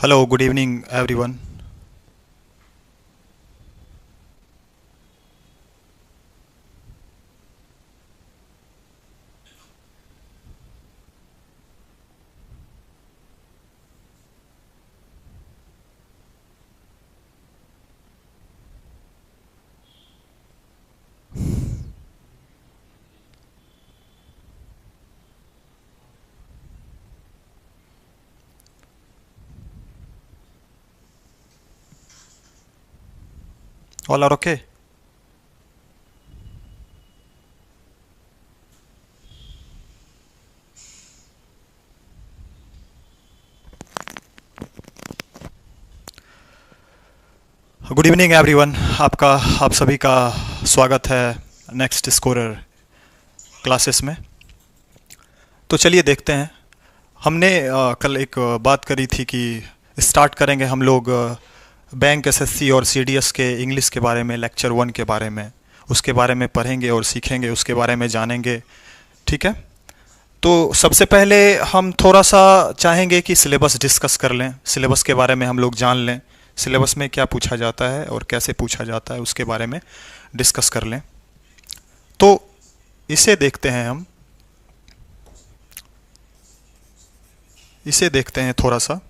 Hello, good evening, everyone. All are okay? Good evening everyone, आप सभी का स्वागत है नेक्स्ट स्कोरर क्लासेस में। तो चलिए देखते हैं। हमने कल एक बात करी थी कि स्टार्ट करेंगे हम लोग बैंक एसएससी और सीडीएस के इंग्लिश के बारे में, लेक्चर 1 के बारे में, उसके बारे में पढ़ेंगे और सीखेंगे, उसके बारे में जानेंगे। ठीक है, तो सबसे पहले हम थोड़ा सा चाहेंगे कि सिलेबस डिस्कस कर लें, सिलेबस के बारे में हम लोग जान लें, सिलेबस में क्या पूछा जाता है और कैसे पूछा जाता है उसके बारे में डिस्कस कर लें। तो इसे देखते हैं, हम इसे देखते हैं थोड़ा सा।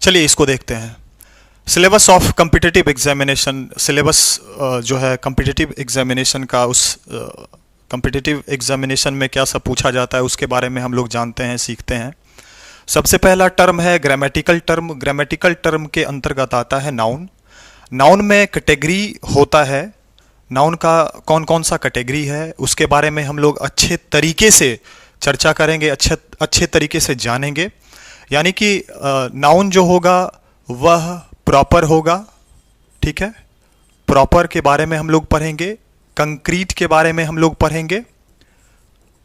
चलिए इसको देखते हैं। Syllabus of competitive examination, syllabus जो है कॉम्पिटिटिव एग्जामिनेशन का, उस कॉम्पिटिटिव एग्जामिनेशन में क्या सब पूछा जाता है उसके बारे में हम लोग जानते हैं, सीखते हैं। सबसे पहला टर्म है ग्रामेटिकल टर्म। ग्रामेटिकल टर्म के अंतर्गत आता है नाउन। नाउन में कैटेगरी होता है। नाउन का कौन कौन सा कैटेगरी है उसके बारे में हम लोग अच्छे तरीके से चर्चा करेंगे, अच्छे तरीके से जानेंगे। यानी कि नाउन जो होगा वह प्रॉपर होगा। ठीक है, प्रॉपर के बारे में हम लोग पढ़ेंगे। कंक्रीट के बारे में हम लोग पढ़ेंगे।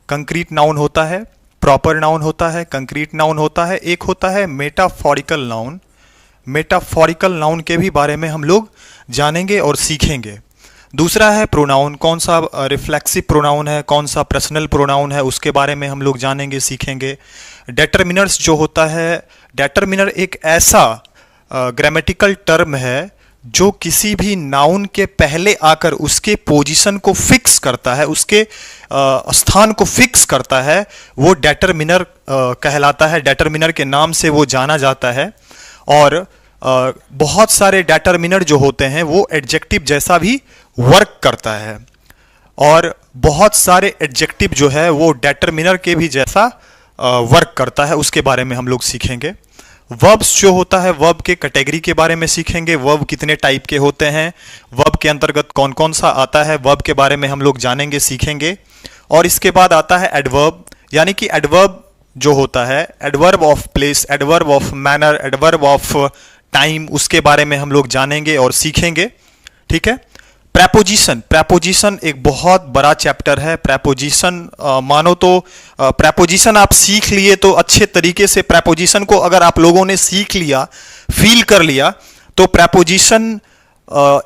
कंक्रीट नाउन होता है, प्रॉपर नाउन होता है, कंक्रीट नाउन होता है। एक होता है मेटाफोरिकल नाउन। मेटाफोरिकल नाउन के भी बारे में हम लोग जानेंगे और सीखेंगे। दूसरा है प्रोनाउन। कौन सा रिफ्लेक्सिव प्रोनाउन है, कौन सा पर्सनल प्रोनाउन है, उसके बारे में हम लोग जानेंगे, सीखेंगे। डेटर्मिनर्स जो होता है, डेटर्मिनर एक ऐसा ग्रामेटिकल टर्म है जो किसी भी नाउन के पहले आकर उसके पोजीशन को फिक्स करता है, उसके स्थान को फिक्स करता है, वो डेटर्मिनर कहलाता है। डेटर्मिनर के नाम से वो जाना जाता है। और बहुत सारे डेटर्मिनर जो होते हैं वो एडजेक्टिव जैसा भी वर्क करता है, और बहुत सारे एडजेक्टिव जो है वो डेटर्मिनर के भी जैसा वर्क करता है। उसके बारे में हम लोग सीखेंगे। वर्ब्स जो होता है, वर्ब के कैटेगरी के बारे में सीखेंगे। वर्ब कितने टाइप के होते हैं, वर्ब के अंतर्गत कौन कौन सा आता है, वर्ब के बारे में हम लोग जानेंगे, सीखेंगे। और इसके बाद आता है एडवर्ब। यानी कि एडवर्ब जो होता है, adverb of place, adverb of manner, adverb of time, उसके बारे में हम लोग जानेंगे और सीखेंगे। ठीक है। प्रेपोजिशन, प्रेपोजिशन एक बहुत बड़ा चैप्टर है। प्रेपोजिशन मानो तो प्रेपोजिशन आप सीख लिए तो अच्छे तरीके से प्रेपोजिशन को अगर आप लोगों ने सीख लिया, फील कर लिया, तो प्रेपोजिशन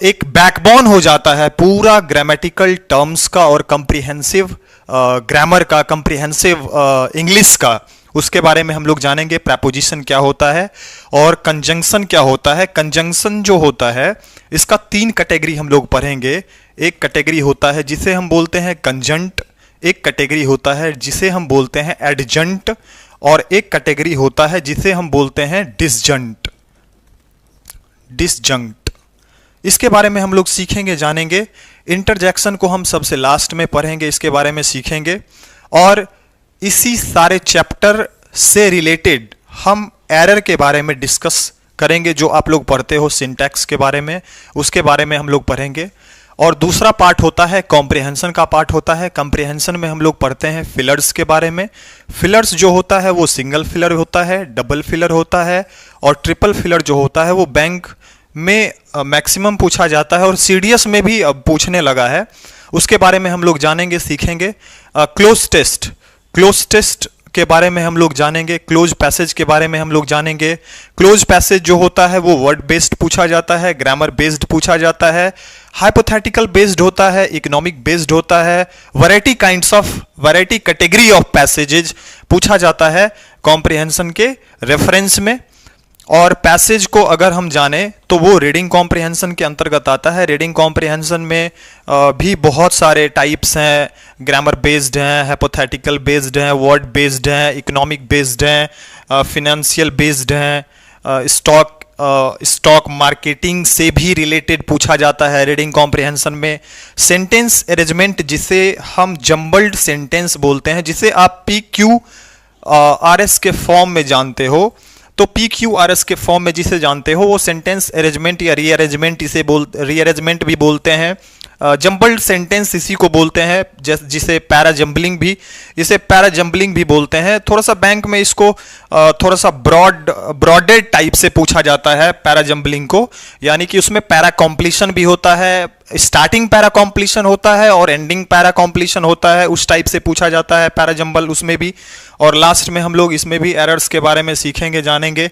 एक बैकबोन हो जाता है पूरा ग्रामेटिकल टर्म्स का और कॉम्प्रिहेंसिव ग्रामर का, कॉम्प्रिहेंसिव इंग्लिश का। उसके बारे में हम लोग जानेंगे। प्रेपोजिशन क्या होता है और कंजंक्शन क्या होता है। कंजंक्शन जो होता है इसका 3 कैटेगरी हम लोग पढ़ेंगे। एक कैटेगरी होता है जिसे हम बोलते हैं कंजंट, एक कैटेगरी होता है जिसे हम बोलते हैं एडजंट, और एक कैटेगरी होता है जिसे हम बोलते हैं डिसजंट। डिसजंक्ट, इसके बारे में हम लोग सीखेंगे, जानेंगे। इंटरजेक्शन को हम सबसे लास्ट में पढ़ेंगे, इसके बारे में सीखेंगे। और इसी सारे चैप्टर से रिलेटेड हम एरर के बारे में डिस्कस करेंगे। जो आप लोग पढ़ते हो सिंटैक्स के बारे में, उसके बारे में हम लोग पढ़ेंगे। और दूसरा पार्ट होता है कॉम्प्रिहेंशन का पार्ट होता है। कॉम्प्रिहेंशन में हम लोग पढ़ते हैं फिलर्स के बारे में। फिलर्स जो होता है वो सिंगल फिलर होता है, डबल फिलर होता है, और ट्रिपल फिलर जो होता है वो बैंक में मैक्सिमम पूछा जाता है और सीडीएस में भी अब पूछने लगा है। उसके बारे में हम लोग जानेंगे, सीखेंगे। क्लोज टेस्ट, क्लोज टेस्ट के बारे में हम लोग जानेंगे, क्लोज पैसेज के बारे में हम लोग जानेंगे। क्लोज पैसेज जो होता है वो वर्ड बेस्ड पूछा जाता है, ग्रामर बेस्ड पूछा जाता है, हाइपोथेटिकल बेस्ड होता है, इकोनॉमिक बेस्ड होता है, वैरायटी कैटेगरी ऑफ पैसेजेज पूछा जाता है कॉम्प्रिहेंशन के रेफरेंस में। और पैसेज को अगर हम जाने तो वो रीडिंग कॉम्प्रिहेंशन के अंतर्गत आता है। रीडिंग कॉम्प्रिहेंशन में भी बहुत सारे टाइप्स हैं, ग्रामर बेस्ड हैं, हाइपोथेटिकल बेस्ड हैं, वर्ड बेस्ड हैं, इकोनॉमिक बेस्ड हैं, फिनेंशियल बेस्ड हैं, स्टॉक मार्केटिंग से भी रिलेटेड पूछा जाता है रीडिंग कॉम्प्रिहेंशन में। सेंटेंस अरेंजमेंट जिसे हम जम्बल्ड सेंटेंस बोलते हैं, जिसे आप PQRS के फॉर्म में जानते हो, तो PQRS के फॉर्म में जिसे जानते हो वो सेंटेंस अरेंजमेंट या रीअरेंजमेंट भी बोलते हैं। जम्बल्ड सेंटेंस इसी को बोलते हैं, जिसे पैरा जम्बलिंग भी बोलते हैं। थोड़ा सा बैंक में इसको थोड़ा सा ब्रॉडेड टाइप से पूछा जाता है पैरा जम्बलिंग को, यानी कि उसमें पैरा कॉम्प्लीशन भी होता है, स्टार्टिंग पैरा कॉम्प्लीशन होता है और एंडिंग पैरा कॉम्प्लीशन होता है, उस टाइप से पूछा जाता है पैरा जम्बल उसमें भी। और लास्ट में हम लोग इसमें भी एरर्स के बारे में सीखेंगे, जानेंगे।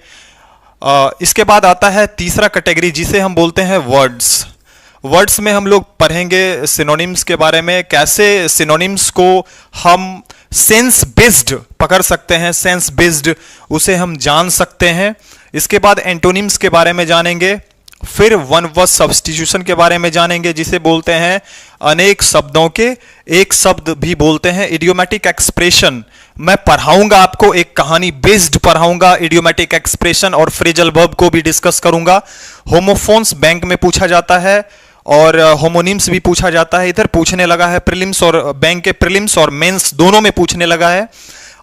इसके बाद आता है तीसरा कैटेगरी जिसे हम बोलते हैं वर्ड्स में हम लोग पढ़ेंगे सिनोनिम्स के बारे में, कैसे सिनोनिम्स को हम सेंस बेस्ड पकड़ सकते हैं, सेंस बेस्ड उसे हम जान सकते हैं। इसके बाद एंटोनिम्स के बारे में जानेंगे, फिर वन वर्ड सब्स्टिट्यूशन के बारे में जानेंगे, जिसे बोलते हैं अनेक शब्दों के एक शब्द भी बोलते हैं। इडियोमेटिक एक्सप्रेशन मैं पढ़ाऊंगा आपको, एक कहानी बेस्ड पढ़ाऊंगा, इडियोमेटिक एक्सप्रेशन और फ्रेजल वर्ब को भी डिस्कस करूंगा। होमोफोन्स बैंक में पूछा जाता है और होमोनिम्स भी पूछा जाता है, इधर पूछने लगा है प्रीलिम्स, और बैंक के प्रीलिम्स और मेंस दोनों में पूछने लगा है।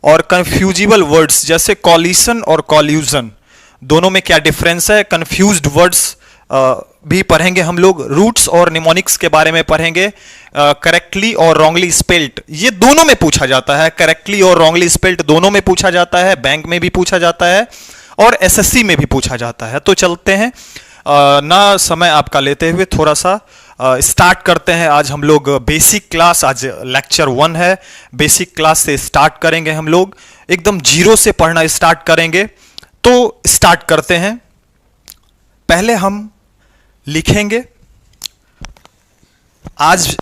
और कंफ्यूजिबल वर्ड्स जैसे कॉलिशन और कॉल्यूजन, दोनों में क्या डिफरेंस है, कंफ्यूज्ड वर्ड्स भी पढ़ेंगे हम लोग। रूट्स और निमोनिक्स के बारे में पढ़ेंगे, करेक्टली और रॉन्गली स्पेल्ड, ये दोनों में पूछा जाता है, करेक्टली और रॉन्गली स्पेल्ड दोनों में पूछा जाता है, बैंक में भी पूछा जाता है और SSC में भी पूछा जाता है। तो चलते हैं, ना समय आपका लेते हुए थोड़ा सा स्टार्ट करते हैं। आज हम लोग बेसिक क्लास, आज लेक्चर 1 है, बेसिक क्लास से स्टार्ट करेंगे हम लोग, एकदम जीरो से पढ़ना स्टार्ट करेंगे। तो स्टार्ट करते हैं। पहले हम लिखेंगे, आज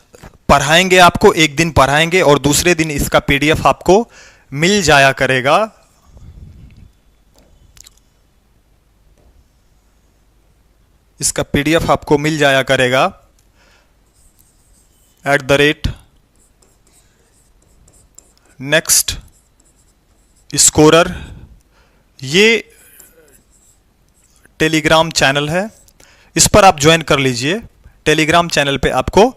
पढ़ाएंगे आपको, एक दिन पढ़ाएंगे और दूसरे दिन इसका PDF आपको मिल जाया करेगा। इसका PDF आपको मिल जाया करेगा @next स्कोरर, ये टेलीग्राम चैनल है, इस पर आप ज्वाइन कर लीजिए। टेलीग्राम चैनल पे आपको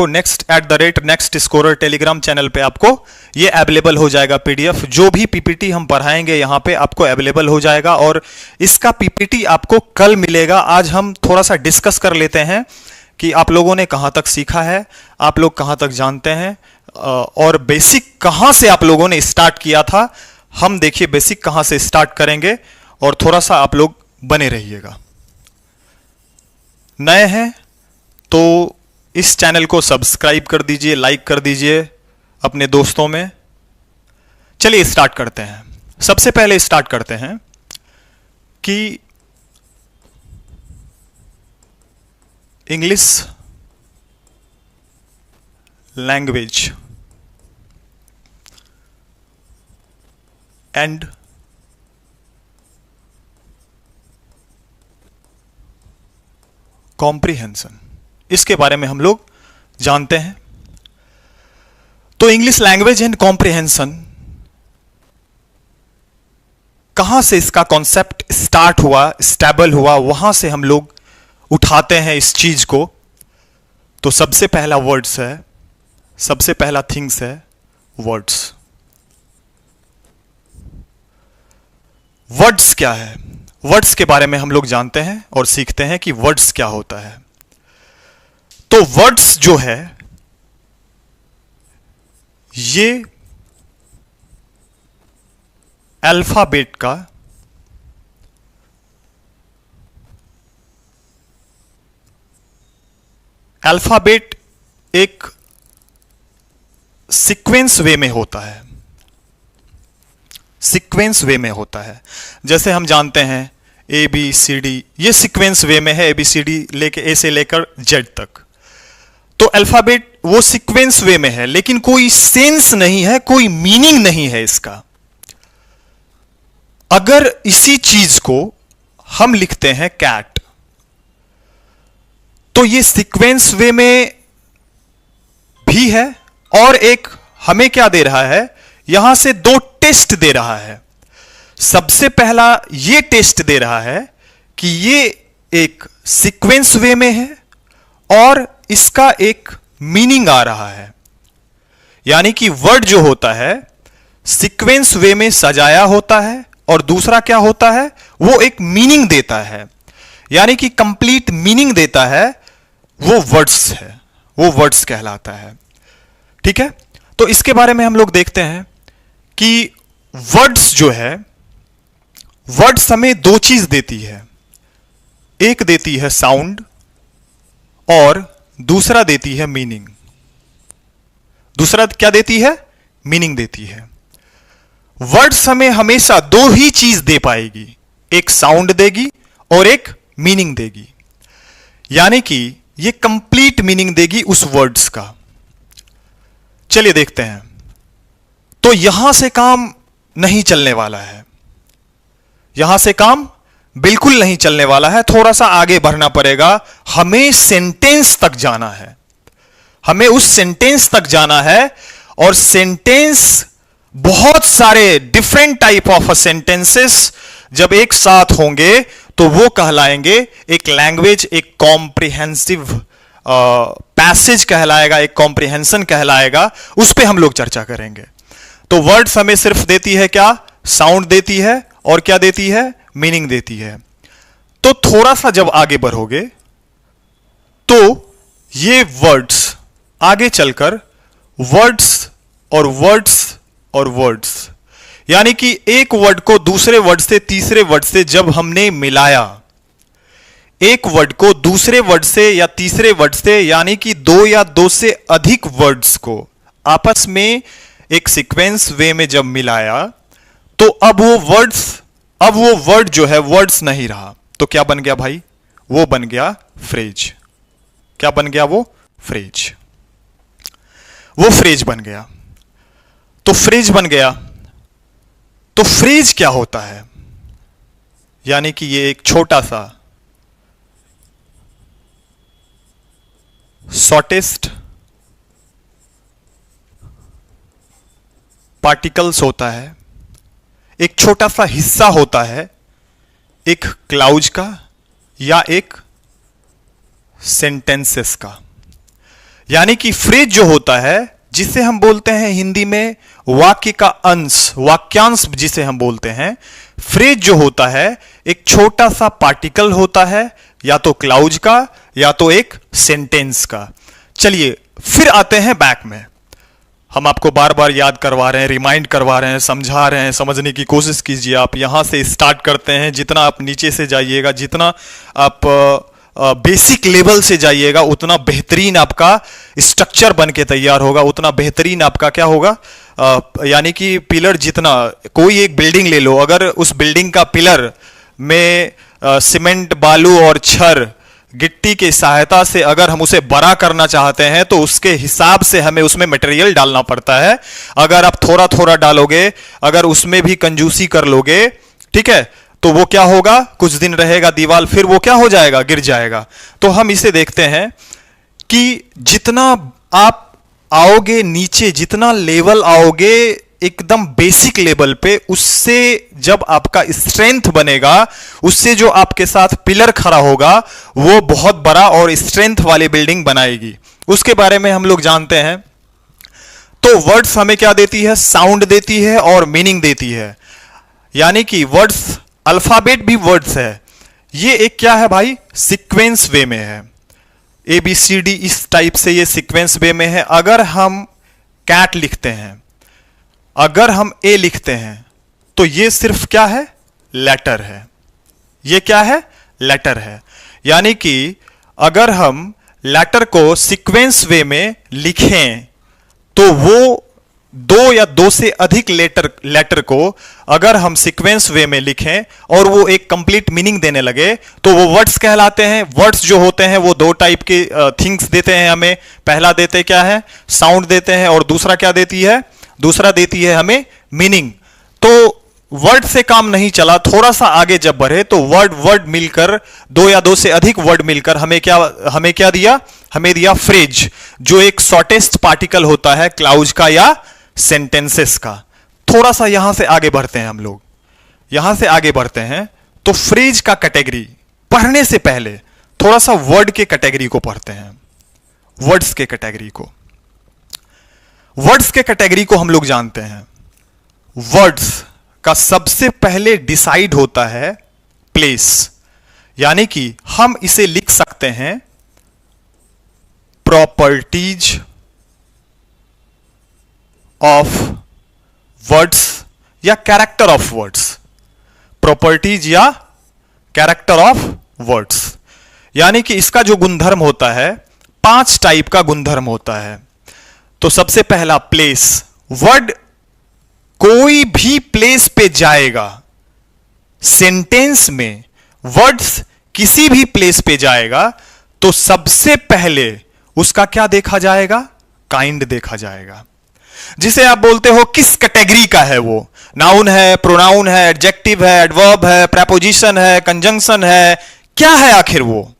नेक्स्ट स्कोरर टेलीग्राम चैनल पे आपको ये अवेलेबल हो जाएगा PDF। जो भी PPT हम पढ़ाएंगे यहाँ पे आपको अवेलेबल हो जाएगा और इसका PPT आपको कल मिलेगा। आज हम थोड़ा सा डिस्कस कर लेते हैं कि आप लोगों ने कहाँ तक सीखा है, आप लोग कहाँ तक जानते हैं और बेसिक कहाँ से आप लोगों ने स्टार्ट किया था। हम देखिए बेसिक कहाँ से स्टार्ट करेंगे और थोड़ा सा आप लोग बने रहिएगा। नए हैं तो इस चैनल को सब्सक्राइब कर दीजिए, लाइक कर दीजिए अपने दोस्तों में। चलिए स्टार्ट करते हैं। सबसे पहले स्टार्ट करते हैं कि इंग्लिश लैंग्वेज एंड कॉम्प्रिहेंशन, इसके बारे में हम लोग जानते हैं। तो इंग्लिश लैंग्वेज एंड कॉम्प्रिहेंशन, कहां से इसका कॉन्सेप्ट स्टार्ट हुआ, स्टेबल हुआ, वहां से हम लोग उठाते हैं इस चीज को। तो सबसे पहला वर्ड्स है, सबसे पहला थिंग्स है वर्ड्स। वर्ड्स क्या है, वर्ड्स के बारे में हम लोग जानते हैं और सीखते हैं कि वर्ड्स क्या होता है। तो वर्ड्स जो है ये अल्फाबेट का अल्फाबेट एक सीक्वेंस वे में होता है, सीक्वेंस वे में होता है। जैसे हम जानते हैं ए बी सी डी, ये सीक्वेंस वे में है, ए बी सी डी लेके ए से लेकर जेड तक। तो अल्फाबेट वो सीक्वेंस वे में है, लेकिन कोई सेंस नहीं है, कोई मीनिंग नहीं है इसका। अगर इसी चीज को हम लिखते हैं कैट, तो ये सीक्वेंस वे में भी है, और एक हमें क्या दे रहा है, यहां से दो टेस्ट दे रहा है। सबसे पहला ये टेस्ट दे रहा है कि ये एक सीक्वेंस वे में है और इसका एक मीनिंग आ रहा है, यानी कि वर्ड जो होता है सीक्वेंस वे में सजाया होता है, और दूसरा क्या होता है, वो एक मीनिंग देता है, यानी कि कंप्लीट मीनिंग देता है, वो वर्ड्स है, वो वर्ड्स कहलाता है। ठीक है, तो इसके बारे में हम लोग देखते हैं कि वर्ड्स जो है, वर्ड्स हमें दो चीज देती है, एक देती है साउंड और दूसरा देती है मीनिंग। दूसरा क्या देती है, मीनिंग देती है। वर्ड्स हमें हमेशा दो ही चीज दे पाएगी, एक साउंड देगी और एक मीनिंग देगी, यानी कि ये कंप्लीट मीनिंग देगी उस वर्ड्स का। चलिए देखते हैं। तो यहां से काम नहीं चलने वाला है, यहां से काम बिल्कुल नहीं चलने वाला है, थोड़ा सा आगे बढ़ना पड़ेगा। हमें सेंटेंस तक जाना है, हमें उस सेंटेंस तक जाना है, और सेंटेंस बहुत सारे डिफरेंट टाइप ऑफ सेंटेंसेस जब एक साथ होंगे तो वो कहलाएंगे एक लैंग्वेज, एक कॉम्प्रिहेंसिव पैसेज कहलाएगा, एक कॉम्प्रिहेंशन कहलाएगा। उस पे हम लोग चर्चा करेंगे। तो वर्ड्स हमें सिर्फ देती है क्या, साउंड देती है, और क्या देती है, मीनिंग देती है। तो थोड़ा सा जब आगे बढ़ोगे तो ये वर्ड्स आगे चलकर वर्ड्स और वर्ड्स और वर्ड्स, यानी कि एक वर्ड को दूसरे वर्ड से, तीसरे वर्ड से जब हमने मिलाया, एक वर्ड को दूसरे वर्ड से या तीसरे वर्ड से, यानी कि दो या दो से अधिक वर्ड्स को आपस में एक सीक्वेंस वे में जब मिलाया, तो अब वो वर्ड जो है वर्ड्स नहीं रहा, तो क्या बन गया भाई, वो बन गया फ्रेज। क्या बन गया, वो फ्रेज, वो फ्रेज बन गया। तो फ्रेज बन गया, तो फ्रेज क्या होता है, यानी कि ये एक छोटा सा शॉर्टेस्ट पार्टिकल्स होता है, एक छोटा सा हिस्सा होता है एक क्लाउज का या एक सेंटेंसेस का। यानी कि फ्रेज जो होता है, जिसे हम बोलते हैं हिंदी में वाक्य का अंश, वाक्यांश जिसे हम बोलते हैं, फ्रेज जो होता है एक छोटा सा पार्टिकल होता है, या तो क्लाउज का या तो एक सेंटेंस का। चलिए फिर आते हैं बैक में। हम आपको बार बार याद करवा रहे हैं, रिमाइंड करवा रहे हैं, समझा रहे हैं, समझने की कोशिश कीजिए। आप यहां से स्टार्ट करते हैं, जितना आप नीचे से जाइएगा, जितना आप बेसिक लेवल से जाइएगा, उतना बेहतरीन आपका स्ट्रक्चर बन के तैयार होगा, उतना बेहतरीन आपका क्या होगा, यानी कि पिलर, जितना कोई एक बिल्डिंग ले लो, अगर उस बिल्डिंग का पिलर में सीमेंट, बालू और छर, गिट्टी की सहायता से अगर हम उसे बड़ा करना चाहते हैं तो उसके हिसाब से हमें उसमें मटेरियल डालना पड़ता है। अगर आप थोड़ा थोड़ा डालोगे, अगर उसमें भी कंजूसी कर लोगे, ठीक है, तो वो क्या होगा, कुछ दिन रहेगा दीवार, फिर वो क्या हो जाएगा, गिर जाएगा। तो हम इसे देखते हैं कि जितना आप आओगे नीचे, जितना लेवल आओगे एकदम बेसिक लेवल पे, उससे जब आपका स्ट्रेंथ बनेगा, उससे जो आपके साथ पिलर खड़ा होगा, वो बहुत बड़ा और स्ट्रेंथ वाली बिल्डिंग बनाएगी। उसके बारे में हम लोग जानते हैं। तो वर्ड्स हमें क्या देती है, साउंड देती है और मीनिंग देती है। यानी कि वर्ड्स, अल्फाबेट भी वर्ड्स है। ये एक क्या है भाई, सीक्वेंस वे में है। ए बी सी डी इस टाइप से ये सीक्वेंस वे में है। अगर हम कैट लिखते हैं, अगर हम ए लिखते हैं, तो ये सिर्फ क्या है, लेटर है। ये क्या है, लेटर है। यानी कि अगर हम लेटर को सीक्वेंस वे में लिखें तो वो दो या दो से अधिक लेटर को अगर हम सीक्वेंस वे में लिखें और वो एक कंप्लीट मीनिंग देने लगे तो वो वर्ड्स कहलाते हैं। वर्ड्स जो होते हैं वो दो टाइप के थिंग्स देते हैं हमें। पहला देते क्या है, साउंड देते हैं, और दूसरा क्या देती है, दूसरा देती है हमें मीनिंग। तो वर्ड से काम नहीं चला, थोड़ा सा आगे जब बढ़े तो वर्ड मिलकर, दो या दो से अधिक वर्ड मिलकर हमें क्या दिया, हमें दिया फ्रेज, जो एक शॉर्टेस्ट पार्टिकल होता है क्लाउज का या सेंटेंसेस का। थोड़ा सा यहां से आगे बढ़ते हैं हम लोग, यहां से आगे बढ़ते हैं तो फ्रेज का कैटेगरी पढ़ने से पहले थोड़ा सा वर्ड के कैटेगरी को पढ़ते हैं। वर्ड्स के कैटेगरी को, वर्ड्स के कैटेगरी को हम लोग जानते हैं। वर्ड्स का सबसे पहले डिसाइड होता है प्लेस, यानी कि हम इसे लिख सकते हैं प्रॉपर्टीज ऑफ वर्ड्स या कैरेक्टर ऑफ वर्ड्स। प्रॉपर्टीज या कैरेक्टर ऑफ वर्ड्स, यानी कि इसका जो गुणधर्म होता है, 5 टाइप का गुणधर्म होता है। तो सबसे पहला प्लेस, वर्ड कोई भी प्लेस पे जाएगा, सेंटेंस में वर्ड्स किसी भी प्लेस पे जाएगा तो सबसे पहले उसका क्या देखा जाएगा, काइंड देखा जाएगा। जिसे आप बोलते हो किस कैटेगरी का है वो, नाउन है, प्रोनाउन है, एडजेक्टिव है, एडवर्ब है, प्रेपोजिशन है, कंजंक्शन है, क्या है आखिर वो।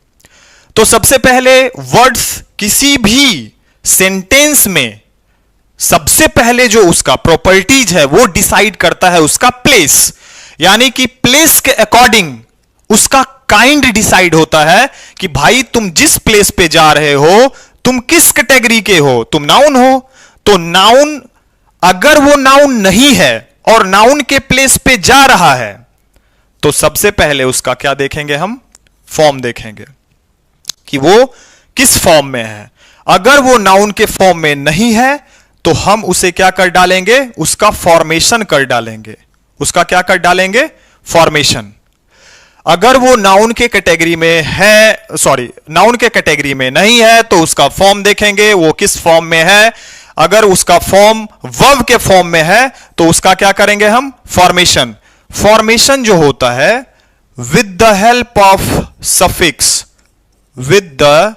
तो सबसे पहले वर्ड्स किसी भी सेंटेंस में सबसे पहले जो उसका प्रॉपर्टीज है वो डिसाइड करता है उसका प्लेस, यानी कि प्लेस के अकॉर्डिंग उसका काइंड डिसाइड होता है कि भाई तुम जिस प्लेस पे जा रहे हो तुम किस कैटेगरी के हो, तुम नाउन हो। तो नाउन, अगर वो नाउन नहीं है और नाउन के प्लेस पे जा रहा है तो सबसे पहले उसका क्या देखेंगे, हम फॉर्म देखेंगे कि वो किस फॉर्म में है। अगर वो नाउन के फॉर्म में नहीं है तो हम उसे क्या कर डालेंगे, उसका फॉर्मेशन कर डालेंगे। उसका क्या कर डालेंगे, फॉर्मेशन। अगर वो नाउन के कैटेगरी में है, नाउन के कैटेगरी में नहीं है तो उसका फॉर्म देखेंगे, वो किस फॉर्म में है। अगर उसका फॉर्म वर्ब के फॉर्म में है तो उसका क्या करेंगे हम, फॉर्मेशन। फॉर्मेशन जो होता है with the help of suffix, with the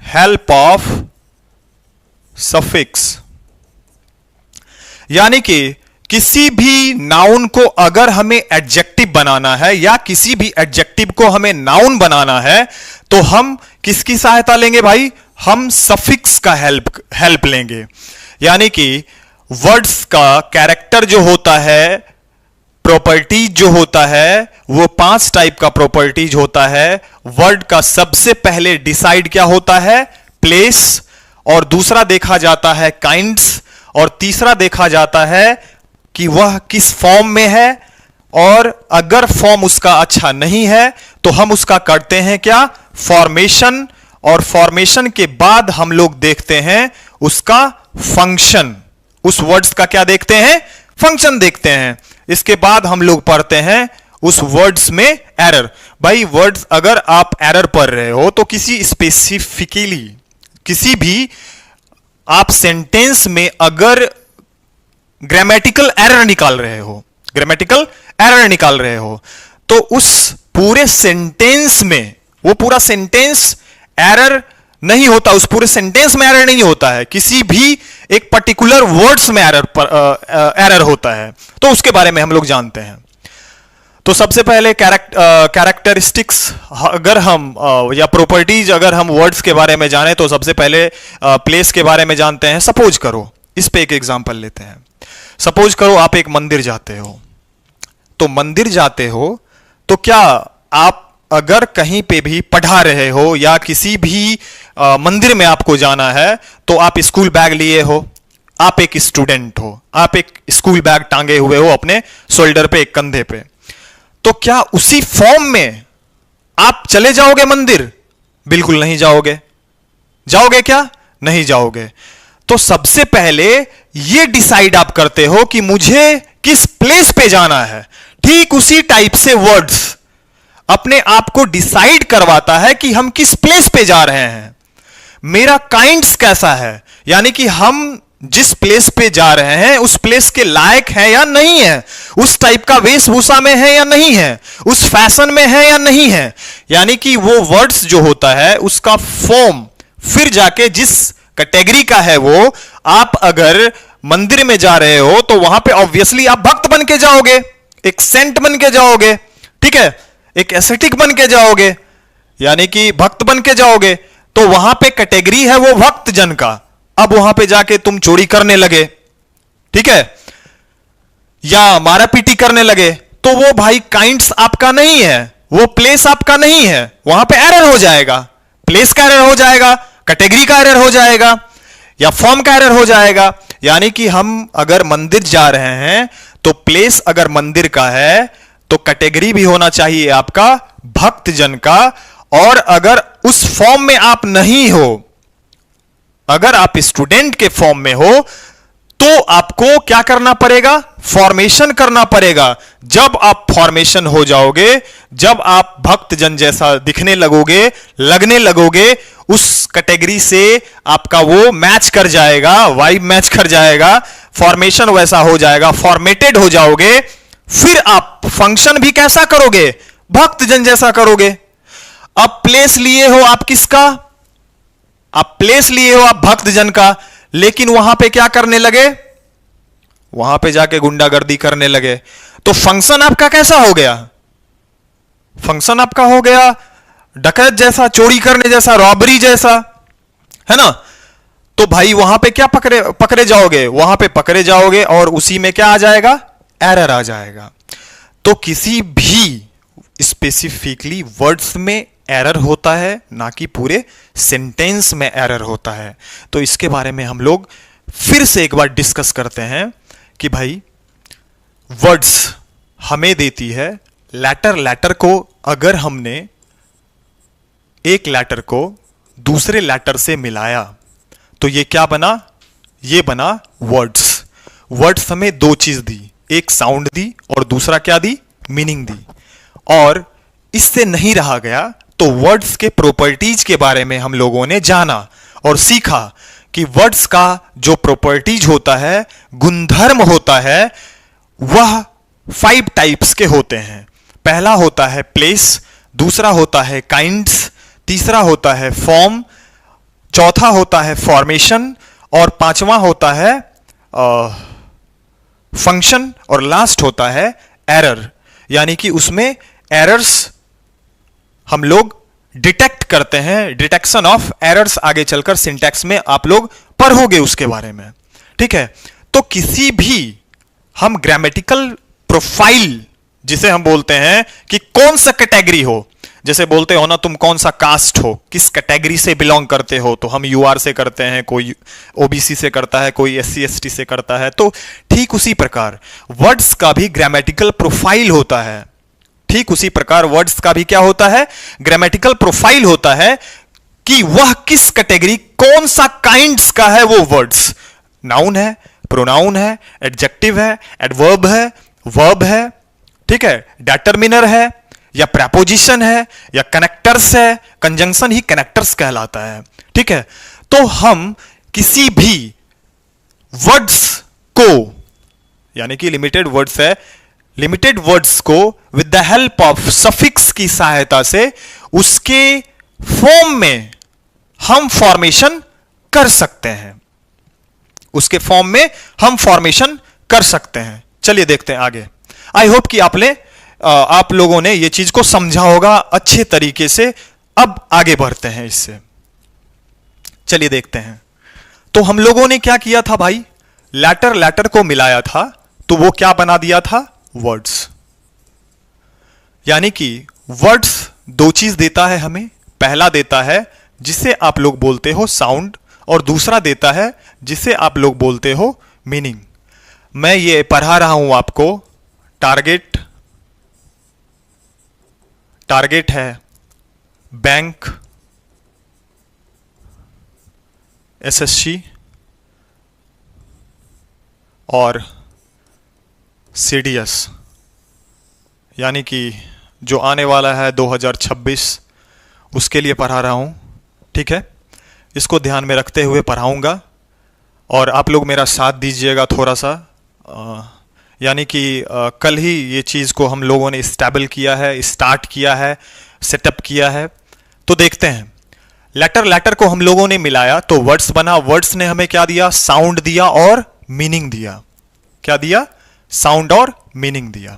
help of suffix, यानी कि किसी भी नाउन को अगर हमें एडजेक्टिव बनाना है या किसी भी एडजेक्टिव को हमें नाउन बनाना है तो हम किसकी सहायता लेंगे भाई, हम सफिक्स का हेल्प लेंगे। यानी कि वर्ड्स का कैरेक्टर जो होता है, प्रॉपर्टीज जो होता है, वो 5 टाइप का प्रॉपर्टीज होता है। वर्ड का सबसे पहले डिसाइड क्या होता है, प्लेस, और दूसरा देखा जाता है काइंड्स, और तीसरा देखा जाता है कि वह किस फॉर्म में है। और अगर फॉर्म उसका अच्छा नहीं है तो हम उसका करते हैं क्या, फॉर्मेशन। और फॉर्मेशन के बाद हम लोग देखते हैं उसका फंक्शन। उस वर्ड्स का क्या देखते हैं, फंक्शन देखते हैं। इसके बाद हम लोग पढ़ते हैं उस वर्ड्स में एरर। भाई वर्ड्स अगर आप एरर पढ़ रहे हो तो किसी स्पेसिफिकली, किसी भी आप सेंटेंस में अगर ग्रामेटिकल एरर निकाल रहे हो, ग्रामेटिकल एरर निकाल रहे हो, तो उस पूरे सेंटेंस में, वो पूरा सेंटेंस एरर नहीं होता, उस पूरे सेंटेंस में एरर नहीं होता है, किसी भी एक पर्टिकुलर वर्ड्स में एरर होता है। तो उसके बारे में हम लोग जानते हैं। तो सबसे पहले कैरेक्टरिस्टिक्स अगर हम या प्रॉपर्टीज अगर हम वर्ड्स के बारे में जाने तो सबसे पहले प्लेस के बारे में जानते हैं। सपोज करो, इस पे एक एग्जांपल लेते हैं। सपोज करो आप एक मंदिर जाते हो, तो मंदिर जाते हो तो क्या आप अगर कहीं पे भी पढ़ा रहे हो या किसी भी मंदिर में आपको जाना है तो आप स्कूल बैग लिए हो, आप एक स्टूडेंट हो, आप एक स्कूल बैग टांगे हुए हो अपने शोल्डर पे, एक कंधे पे, तो क्या उसी फॉर्म में आप चले जाओगे मंदिर? बिल्कुल नहीं जाओगे। जाओगे क्या? नहीं जाओगे। तो सबसे पहले ये डिसाइड आप करते हो कि मुझे किस प्लेस पे जाना है। ठीक उसी टाइप से वर्ड्स अपने आप को डिसाइड करवाता है कि हम किस प्लेस पे जा रहे हैं। मेरा काइंड्स कैसा है, यानी कि हम जिस प्लेस पे जा रहे हैं उस प्लेस के लायक है या नहीं है, उस टाइप का वेशभूषा में है या नहीं है, उस फैशन में है या नहीं है। यानी कि वो वर्ड्स जो होता है उसका फॉर्म, फिर जाके जिस कैटेगरी का है वो, आप अगर मंदिर में जा रहे हो तो वहां पे ऑब्वियसली आप भक्त बन के जाओगे, एक सेंट बन के जाओगे, ठीक है, एक एस्थेटिक बन के जाओगे, यानी कि भक्त बन के जाओगे। तो वहां पे कैटेगरी है वो भक्त जन का। अब वहां पे जाके तुम चोरी करने लगे, ठीक है, या मारा पीटी करने लगे, तो वो भाई काइंड्स आपका नहीं है, वो प्लेस आपका नहीं है, वहां पे एरर हो जाएगा, प्लेस का एरर हो जाएगा, कैटेगरी का एरर हो जाएगा, या फॉर्म का एरर हो जाएगा। यानी कि हम अगर मंदिर जा रहे हैं तो प्लेस अगर मंदिर का है तो कैटेगरी भी होना चाहिए आपका भक्त जन का। और अगर उस फॉर्म में आप नहीं हो, अगर आप स्टूडेंट के फॉर्म में हो, तो आपको क्या करना पड़ेगा, फॉर्मेशन करना पड़ेगा। जब आप फॉर्मेशन हो जाओगे, जब आप भक्त जन जैसा दिखने लगोगे, लगने लगोगे, उस कैटेगरी से आपका वो मैच कर जाएगा, वाइब मैच कर जाएगा, फॉर्मेशन वैसा हो जाएगा, फॉर्मेटेड हो जाओगे, फिर आप फंक्शन भी कैसा करोगे, भक्त जन जैसा करोगे। अब प्लेस लिए हो आप किसका, आप प्लेस लिए हो आप भक्त जन का, लेकिन वहां पे क्या करने लगे, वहां पे जाके गुंडागर्दी करने लगे, तो फंक्शन आपका कैसा हो गया, फंक्शन आपका हो गया डकैत जैसा, चोरी करने जैसा, रॉबरी जैसा, है ना। तो भाई वहां पे क्या पकड़े जाओगे, वहां पे पकड़े जाओगे और उसी में क्या आ जाएगा, एरर आ जाएगा। तो किसी भी स्पेसिफिकली वर्ड्स में एरर होता है, ना कि पूरे सेंटेंस में एरर होता है। तो इसके बारे में हम लोग फिर से एक बार डिस्कस करते हैं कि भाई वर्ड्स हमें देती है लेटर, लेटर को अगर हमने एक लेटर को दूसरे लेटर से मिलाया तो ये क्या बना, ये बना वर्ड्स। वर्ड्स हमें दो चीज दी, एक साउंड दी और दूसरा क्या दी, मीनिंग दी। और इससे नहीं रहा गया तो वर्ड्स के प्रॉपर्टीज के बारे में हम लोगों ने जाना और सीखा कि वर्ड्स का जो प्रॉपर्टीज होता है, गुणधर्म होता है, वह 5 टाइप्स के होते हैं। पहला होता है प्लेस, दूसरा होता है काइंड्स, तीसरा होता है फॉर्म, चौथा होता है फॉर्मेशन और पांचवा होता है फंक्शन और लास्ट होता है एरर। यानी कि उसमें एरर्स हम लोग डिटेक्ट करते हैं, डिटेक्शन ऑफ एरर्स आगे चलकर सिंटैक्स में आप लोग पढ़ोगे उसके बारे में, ठीक है। तो किसी भी हम ग्रामेटिकल प्रोफाइल जिसे हम बोलते हैं कि कौन सा कैटेगरी हो, जैसे बोलते हो ना तुम कौन सा कास्ट हो, किस कैटेगरी से बिलोंग करते हो, तो हम यूआर से करते हैं, कोई ओबीसी से करता है, कोई एससी एसटी से करता है। तो ठीक उसी प्रकार वर्ड्स का भी ग्रामेटिकल प्रोफाइल होता है, ठीक उसी प्रकार वर्ड्स का भी क्या होता है, ग्रामेटिकल प्रोफाइल होता है कि वह किस कैटेगरी, कौन सा काइंड्स का है वो वर्ड्स। नाउन है, प्रोनाउन है, एडजेक्टिव है, एडवर्ब है, वर्ब है, ठीक है, डिटरमिनर है या प्रेपोजिशन है या कनेक्टर्स है, कंजंक्शन ही कनेक्टर्स कहलाता है, ठीक है। तो हम किसी भी वर्ड्स को, यानी कि लिमिटेड वर्ड्स है, लिमिटेड वर्ड्स को with the help of suffix की सहायता से उसके फॉर्म में हम फॉर्मेशन कर सकते हैं, उसके फॉर्म में हम फॉर्मेशन कर सकते हैं। चलिए देखते हैं आगे। आई होप कि आप लोगों ने ये चीज को समझा होगा अच्छे तरीके से। अब आगे बढ़ते हैं इससे, चलिए देखते हैं। तो हम लोगों ने क्या किया था भाई, लेटर लेटर को मिलाया था तो वो क्या बना दिया था, वर्ड्स। यानी कि वर्ड्स दो चीज देता है हमें, पहला देता है जिसे आप लोग बोलते हो साउंड और दूसरा देता है जिसे आप लोग बोलते हो मीनिंग। मैं ये पढ़ा रहा हूं आपको, टारगेट है बैंक, एसएससी और सीडीएस, यानी कि जो आने वाला है 2026 उसके लिए पढ़ा रहा हूं, ठीक है। इसको ध्यान में रखते हुए पढ़ाऊंगा और आप लोग मेरा साथ दीजिएगा थोड़ा सा। यानी कि कल ही ये चीज़ को हम लोगों ने स्टैबल किया है, स्टार्ट किया है, सेटअप किया है। तो देखते हैं, लेटर को हम लोगों ने मिलाया तो वर्ड्स बना। वर्ड्स ने हमें क्या दिया? साउंड दिया और मीनिंग दिया। क्या दिया? साउंड और मीनिंग दिया।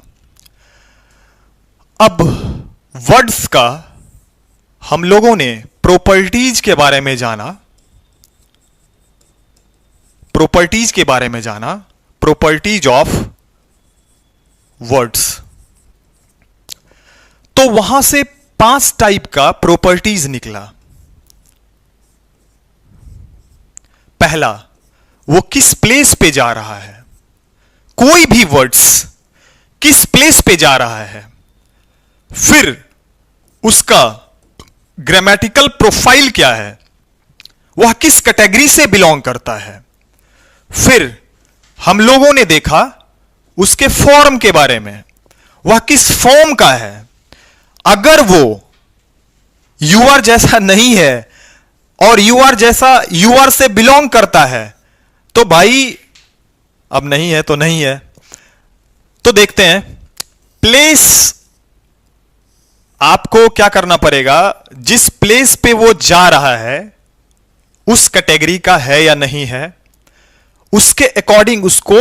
अब वर्ड्स का हम लोगों ने प्रॉपर्टीज के बारे में जाना, प्रॉपर्टीज ऑफ वर्ड्स। तो वहां से 5 टाइप का प्रॉपर्टीज निकला। पहला, वो किस प्लेस पे जा रहा है, कोई भी वर्ड्स किस प्लेस पे जा रहा है। फिर उसका ग्रामेटिकल प्रोफाइल क्या है, वह किस कैटेगरी से बिलोंग करता है। फिर हम लोगों ने देखा उसके फॉर्म के बारे में, वह किस फॉर्म का है। अगर वो यूआर जैसा नहीं है और यूआर जैसा यूआर से बिलोंग करता है तो भाई अब नहीं है तो नहीं है। तो देखते हैं, प्लेस आपको क्या करना पड़ेगा, जिस प्लेस पे वो जा रहा है उस कैटेगरी का है या नहीं है, उसके अकॉर्डिंग उसको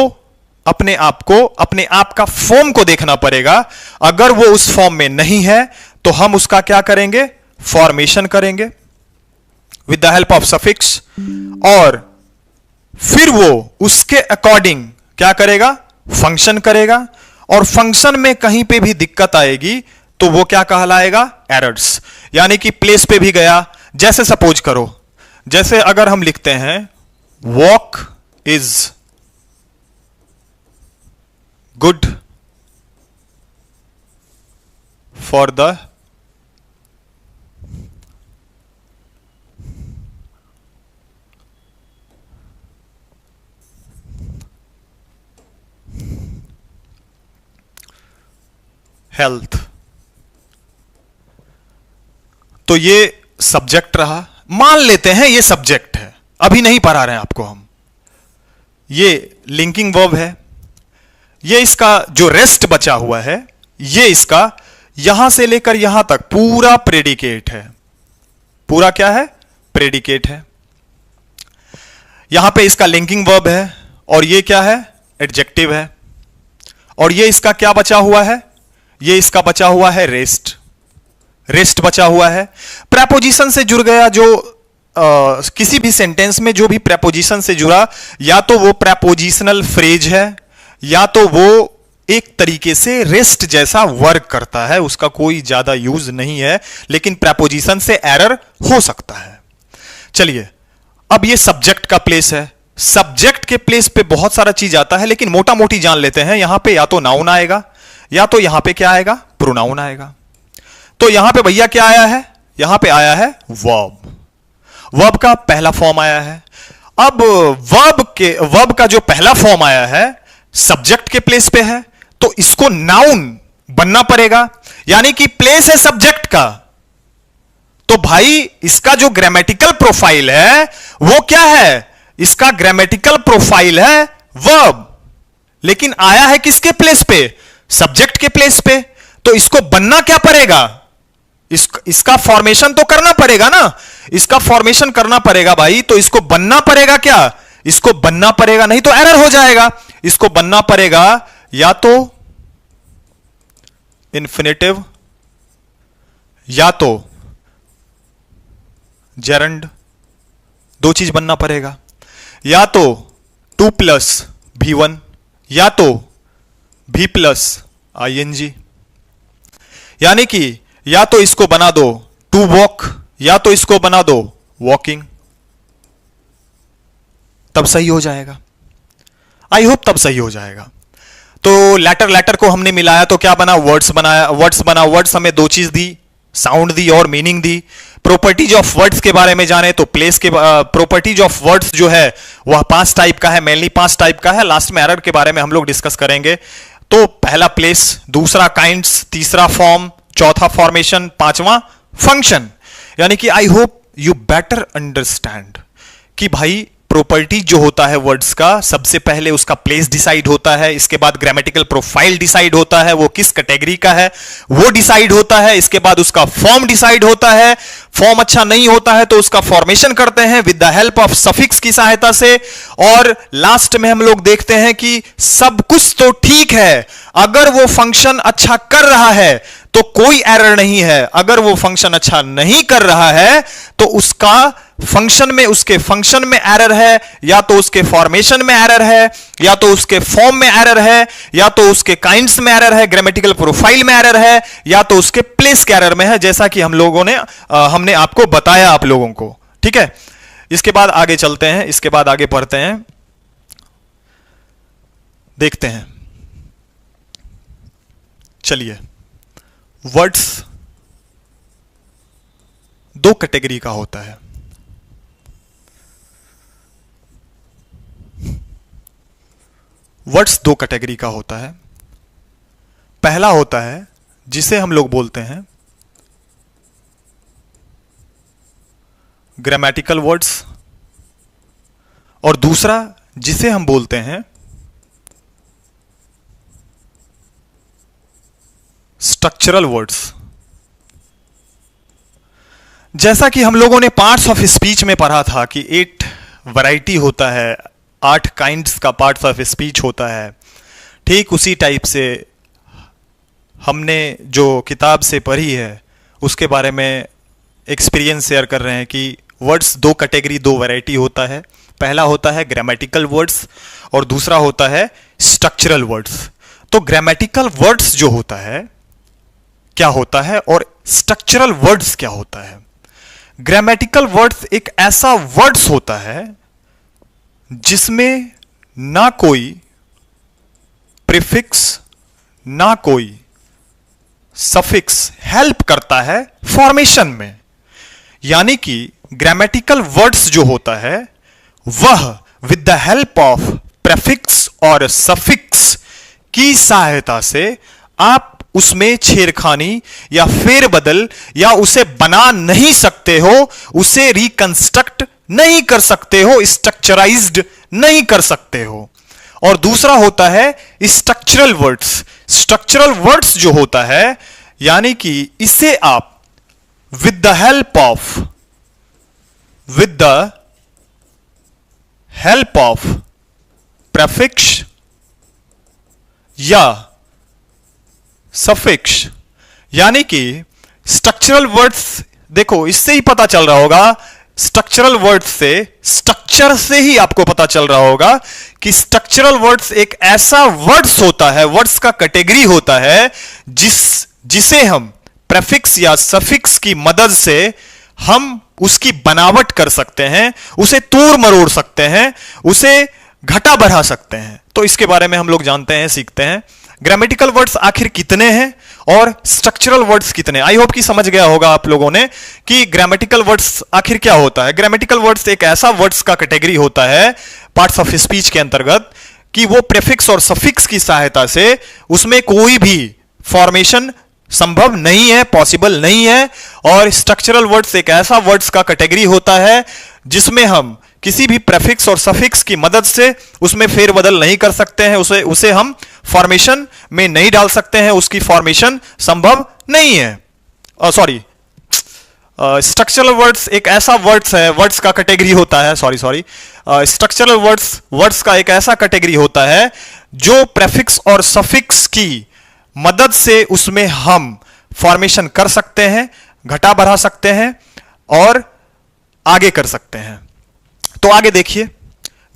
अपने आप का फॉर्म को देखना पड़ेगा। अगर वो उस फॉर्म में नहीं है तो हम उसका क्या करेंगे, फॉर्मेशन करेंगे with the help of suffix. और फिर वो उसके अकॉर्डिंग क्या करेगा, फंक्शन करेगा। और फंक्शन में कहीं पे भी दिक्कत आएगी तो वो क्या कहलाएगा, एरर्स। यानी कि प्लेस पे भी गया, जैसे सपोज करो, जैसे अगर हम लिखते हैं walk is good for the health, तो ये सब्जेक्ट रहा। मान लेते हैं ये सब्जेक्ट है, अभी नहीं पढ़ा रहे हैं आपको हम। ये लिंकिंग वर्ब है, ये इसका जो रेस्ट बचा हुआ है, ये इसका यहां से लेकर यहां तक पूरा प्रेडिकेट है। पूरा क्या है, प्रेडिकेट है। यहां पे इसका लिंकिंग वर्ब है और ये क्या है, एडजेक्टिव है। और ये इसका क्या बचा हुआ है, ये इसका बचा हुआ है रेस्ट बचा हुआ है। प्रेपोजिशन से जुड़ गया, जो किसी भी सेंटेंस में जो भी प्रेपोजिशन से जुड़ा, या तो वो प्रेपोजिशनल फ्रेज है या तो वो एक तरीके से रेस्ट जैसा वर्क करता है, उसका कोई ज्यादा यूज नहीं है, लेकिन प्रेपोजिशन से एरर हो सकता है। चलिए, अब ये सब्जेक्ट का प्लेस है। सब्जेक्ट के प्लेस पे बहुत सारा चीज आता है, लेकिन मोटा मोटी जान लेते हैं। यहां पे या तो नाउन आएगा या तो यहां पे क्या आएगा, प्रोनाउन आएगा। तो यहां पे भैया क्या आया है, यहां पे आया है वर्ब। वर्ब का पहला फॉर्म आया है। अब वर्ब का जो पहला फॉर्म आया है सब्जेक्ट के प्लेस पे है, तो इसको नाउन बनना पड़ेगा। यानी कि प्लेस है सब्जेक्ट का, तो भाई इसका जो ग्रामेटिकल प्रोफाइल है वो क्या है, इसका ग्रामेटिकल प्रोफाइल है वर्ब। लेकिन आया है किसके प्लेस पे, सब्जेक्ट के प्लेस पे। तो इसको बनना क्या पड़ेगा, इसका फॉर्मेशन तो करना पड़ेगा ना, इसका फॉर्मेशन करना पड़ेगा भाई। तो इसको बनना पड़ेगा क्या, इसको बनना पड़ेगा, नहीं तो एरर हो जाएगा। इसको बनना पड़ेगा या तो इन्फिनेटिव या तो जेरंड, दो चीज बनना पड़ेगा। या तो 2+V1 या तो V+ING। यानी कि या तो इसको बना दो टू वॉक या तो इसको बना दो वॉकिंग, तब सही हो जाएगा। आई होप तब सही हो जाएगा। तो लेटर को हमने मिलाया तो क्या बना, वर्ड्स बनाया, वर्ड्स हमें दो चीज दी, साउंड दी और meaning the. Properties of words के बारे में जाने तो प्लेस के प्रॉपर्टीज ऑफ वर्ड्स जो है वह 5 टाइप का है, मेनली 5 टाइप का है। लास्ट में एरर के बारे में हम लोग डिस्कस करेंगे। तो पहला प्लेस, दूसरा काइंड्स, तीसरा फॉर्म, चौथा फॉर्मेशन, पांचवा फंक्शन। यानी कि I hope you better understand कि भाई प्रॉपर्टी जो होता है वर्ड्स का, सबसे पहले उसका प्लेस डिसाइड होता है, इसके बाद ग्रामेटिकल प्रोफाइल डिसाइड होता है, वो किस कैटेगरी का है वो डिसाइड होता है, इसके बाद उसका फॉर्म डिसाइड होता है, फॉर्म अच्छा नहीं होता है तो उसका फॉर्मेशन करते हैं with the help of suffix की सहायता से, और लास्ट में हम लोग देखते हैं कि सब कुछ तो ठीक है, अगर वो फंक्शन अच्छा कर रहा है तो कोई एरर नहीं है, अगर वो फंक्शन अच्छा नहीं कर रहा है तो उसका फंक्शन में, उसके फंक्शन में एरर है, या तो उसके फॉर्मेशन में एरर है, या तो उसके फॉर्म में एरर है, या तो उसके काइंड्स में एरर है, ग्रामेटिकल प्रोफाइल में एरर है, या तो उसके प्लेस के एरर में है, जैसा कि हम लोगों ने हमने आपको बताया आप लोगों को। ठीक है, इसके बाद आगे चलते हैं, इसके बाद आगे पढ़ते हैं, देखते हैं। चलिए, वर्ड्स दो कैटेगरी का होता है। वर्ड्स दो कैटेगरी का होता है। पहला होता है जिसे हम लोग बोलते हैं ग्रामेटिकल वर्ड्स, और दूसरा जिसे हम बोलते हैं स्ट्रक्चरल वर्ड्स। जैसा कि हम लोगों ने पार्ट्स ऑफ स्पीच में पढ़ा था कि 8 वैरायटी होता है, 8 काइंड्स का पार्ट्स ऑफ स्पीच होता है, ठीक उसी टाइप से हमने जो किताब से पढ़ी है उसके बारे में एक्सपीरियंस शेयर कर रहे हैं कि वर्ड्स दो कैटेगरी, दो वैरायटी होता है। पहला होता है ग्रामेटिकल वर्ड्स और दूसरा होता है स्ट्रक्चरल वर्ड्स। तो ग्रामेटिकल वर्ड्स जो होता है क्या होता है और स्ट्रक्चरल वर्ड्स क्या होता है? ग्रामेटिकल वर्ड्स एक ऐसा वर्ड्स होता है जिसमें ना कोई प्रीफिक्स ना कोई सफिक्स हेल्प करता है फॉर्मेशन में। यानी कि ग्रामेटिकल वर्ड्स जो होता है वह with the help of prefix और सफिक्स की सहायता से आप उसमें छेड़खानी या फेरबदल या उसे बना नहीं सकते हो, उसे रिकंस्ट्रक्ट नहीं कर सकते हो, स्ट्रक्चराइज्ड नहीं कर सकते हो। और दूसरा होता है स्ट्रक्चरल वर्ड्स। स्ट्रक्चरल वर्ड्स जो होता है यानी कि इसे आप with the help of prefix या सफिक्स, यानी कि स्ट्रक्चरल वर्ड्स, देखो इससे ही पता चल रहा होगा, स्ट्रक्चरल वर्ड्स से, स्ट्रक्चर से ही आपको पता चल रहा होगा कि स्ट्रक्चरल वर्ड्स एक ऐसा वर्ड्स होता है, वर्ड्स का कैटेगरी होता है जिसे हम प्रीफिक्स या सफिक्स की मदद से हम उसकी बनावट कर सकते हैं, उसे तोड़ मरोड़ सकते हैं, उसे घटा बढ़ा सकते हैं। तो इसके बारे में हम लोग जानते हैं, सीखते हैं। ग्रामेटिकल वर्ड्स आखिर कितने हैं और स्ट्रक्चरल वर्ड्स कितने? आई होप कि समझ गया होगा आप लोगों ने कि ग्रामेटिकल वर्ड्स आखिर क्या होता है। ग्रामेटिकल वर्ड्स एक ऐसा वर्ड्स का कैटेगरी होता है पार्ट्स ऑफ स्पीच के अंतर्गत कि वो प्रीफिक्स और सफिक्स की सहायता से उसमें कोई भी फॉर्मेशन संभव नहीं है, पॉसिबल नहीं है। और स्ट्रक्चरल वर्ड्स एक ऐसा वर्ड्स का कैटेगरी होता है जिसमें हम किसी भी प्रीफिक्स और सफिक्स की मदद से उसमें फेरबदल नहीं कर सकते हैं, उसे हम फॉर्मेशन में नहीं डाल सकते हैं, उसकी फॉर्मेशन संभव नहीं है। सॉरी, स्ट्रक्चरल वर्ड्स एक ऐसा वर्ड्स है, वर्ड्स का कैटेगरी होता है, स्ट्रक्चरल वर्ड्स का एक ऐसा कैटेगरी होता है जो प्रीफिक्स और सफिक्स की मदद से उसमें हम फॉर्मेशन कर सकते हैं, घटा बढ़ा सकते हैं और आगे कर सकते हैं। तो आगे देखिए,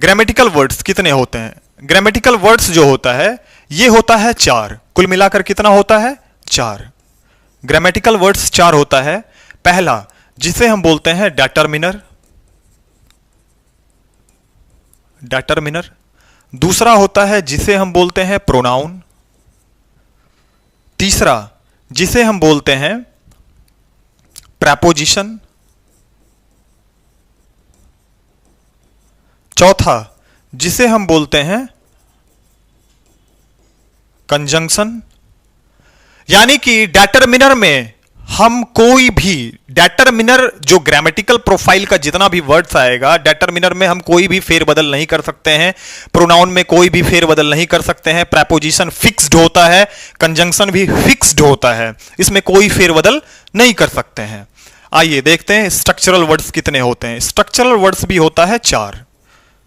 ग्रामेटिकल वर्ड्स कितने होते हैं? ग्रामेटिकल वर्ड्स जो होता है ये होता है 4, कुल मिलाकर कितना होता है? 4 ग्रामेटिकल वर्ड्स 4 होता है। पहला जिसे हम बोलते हैं डेटरमिनर, दूसरा होता है जिसे हम बोलते हैं प्रोनाउन, तीसरा जिसे हम बोलते हैं प्रेपोजिशन, चौथा जिसे हम बोलते हैं कंजंक्शन। यानी कि डेटरमिनर में हम कोई भी डेटरमिनर, जो ग्रामेटिकल प्रोफाइल का जितना भी वर्ड्स आएगा, डेटरमिनर में हम कोई भी फेरबदल नहीं कर सकते हैं, प्रोनाउन में कोई भी फेरबदल नहीं कर सकते हैं, प्रेपोजिशन फिक्स्ड होता है, कंजंक्शन भी फिक्स्ड होता है, इसमें कोई फेरबदल नहीं कर सकते हैं। आइए देखते हैं स्ट्रक्चरल वर्ड्स कितने होते हैं। स्ट्रक्चरल वर्ड्स भी होता है 4।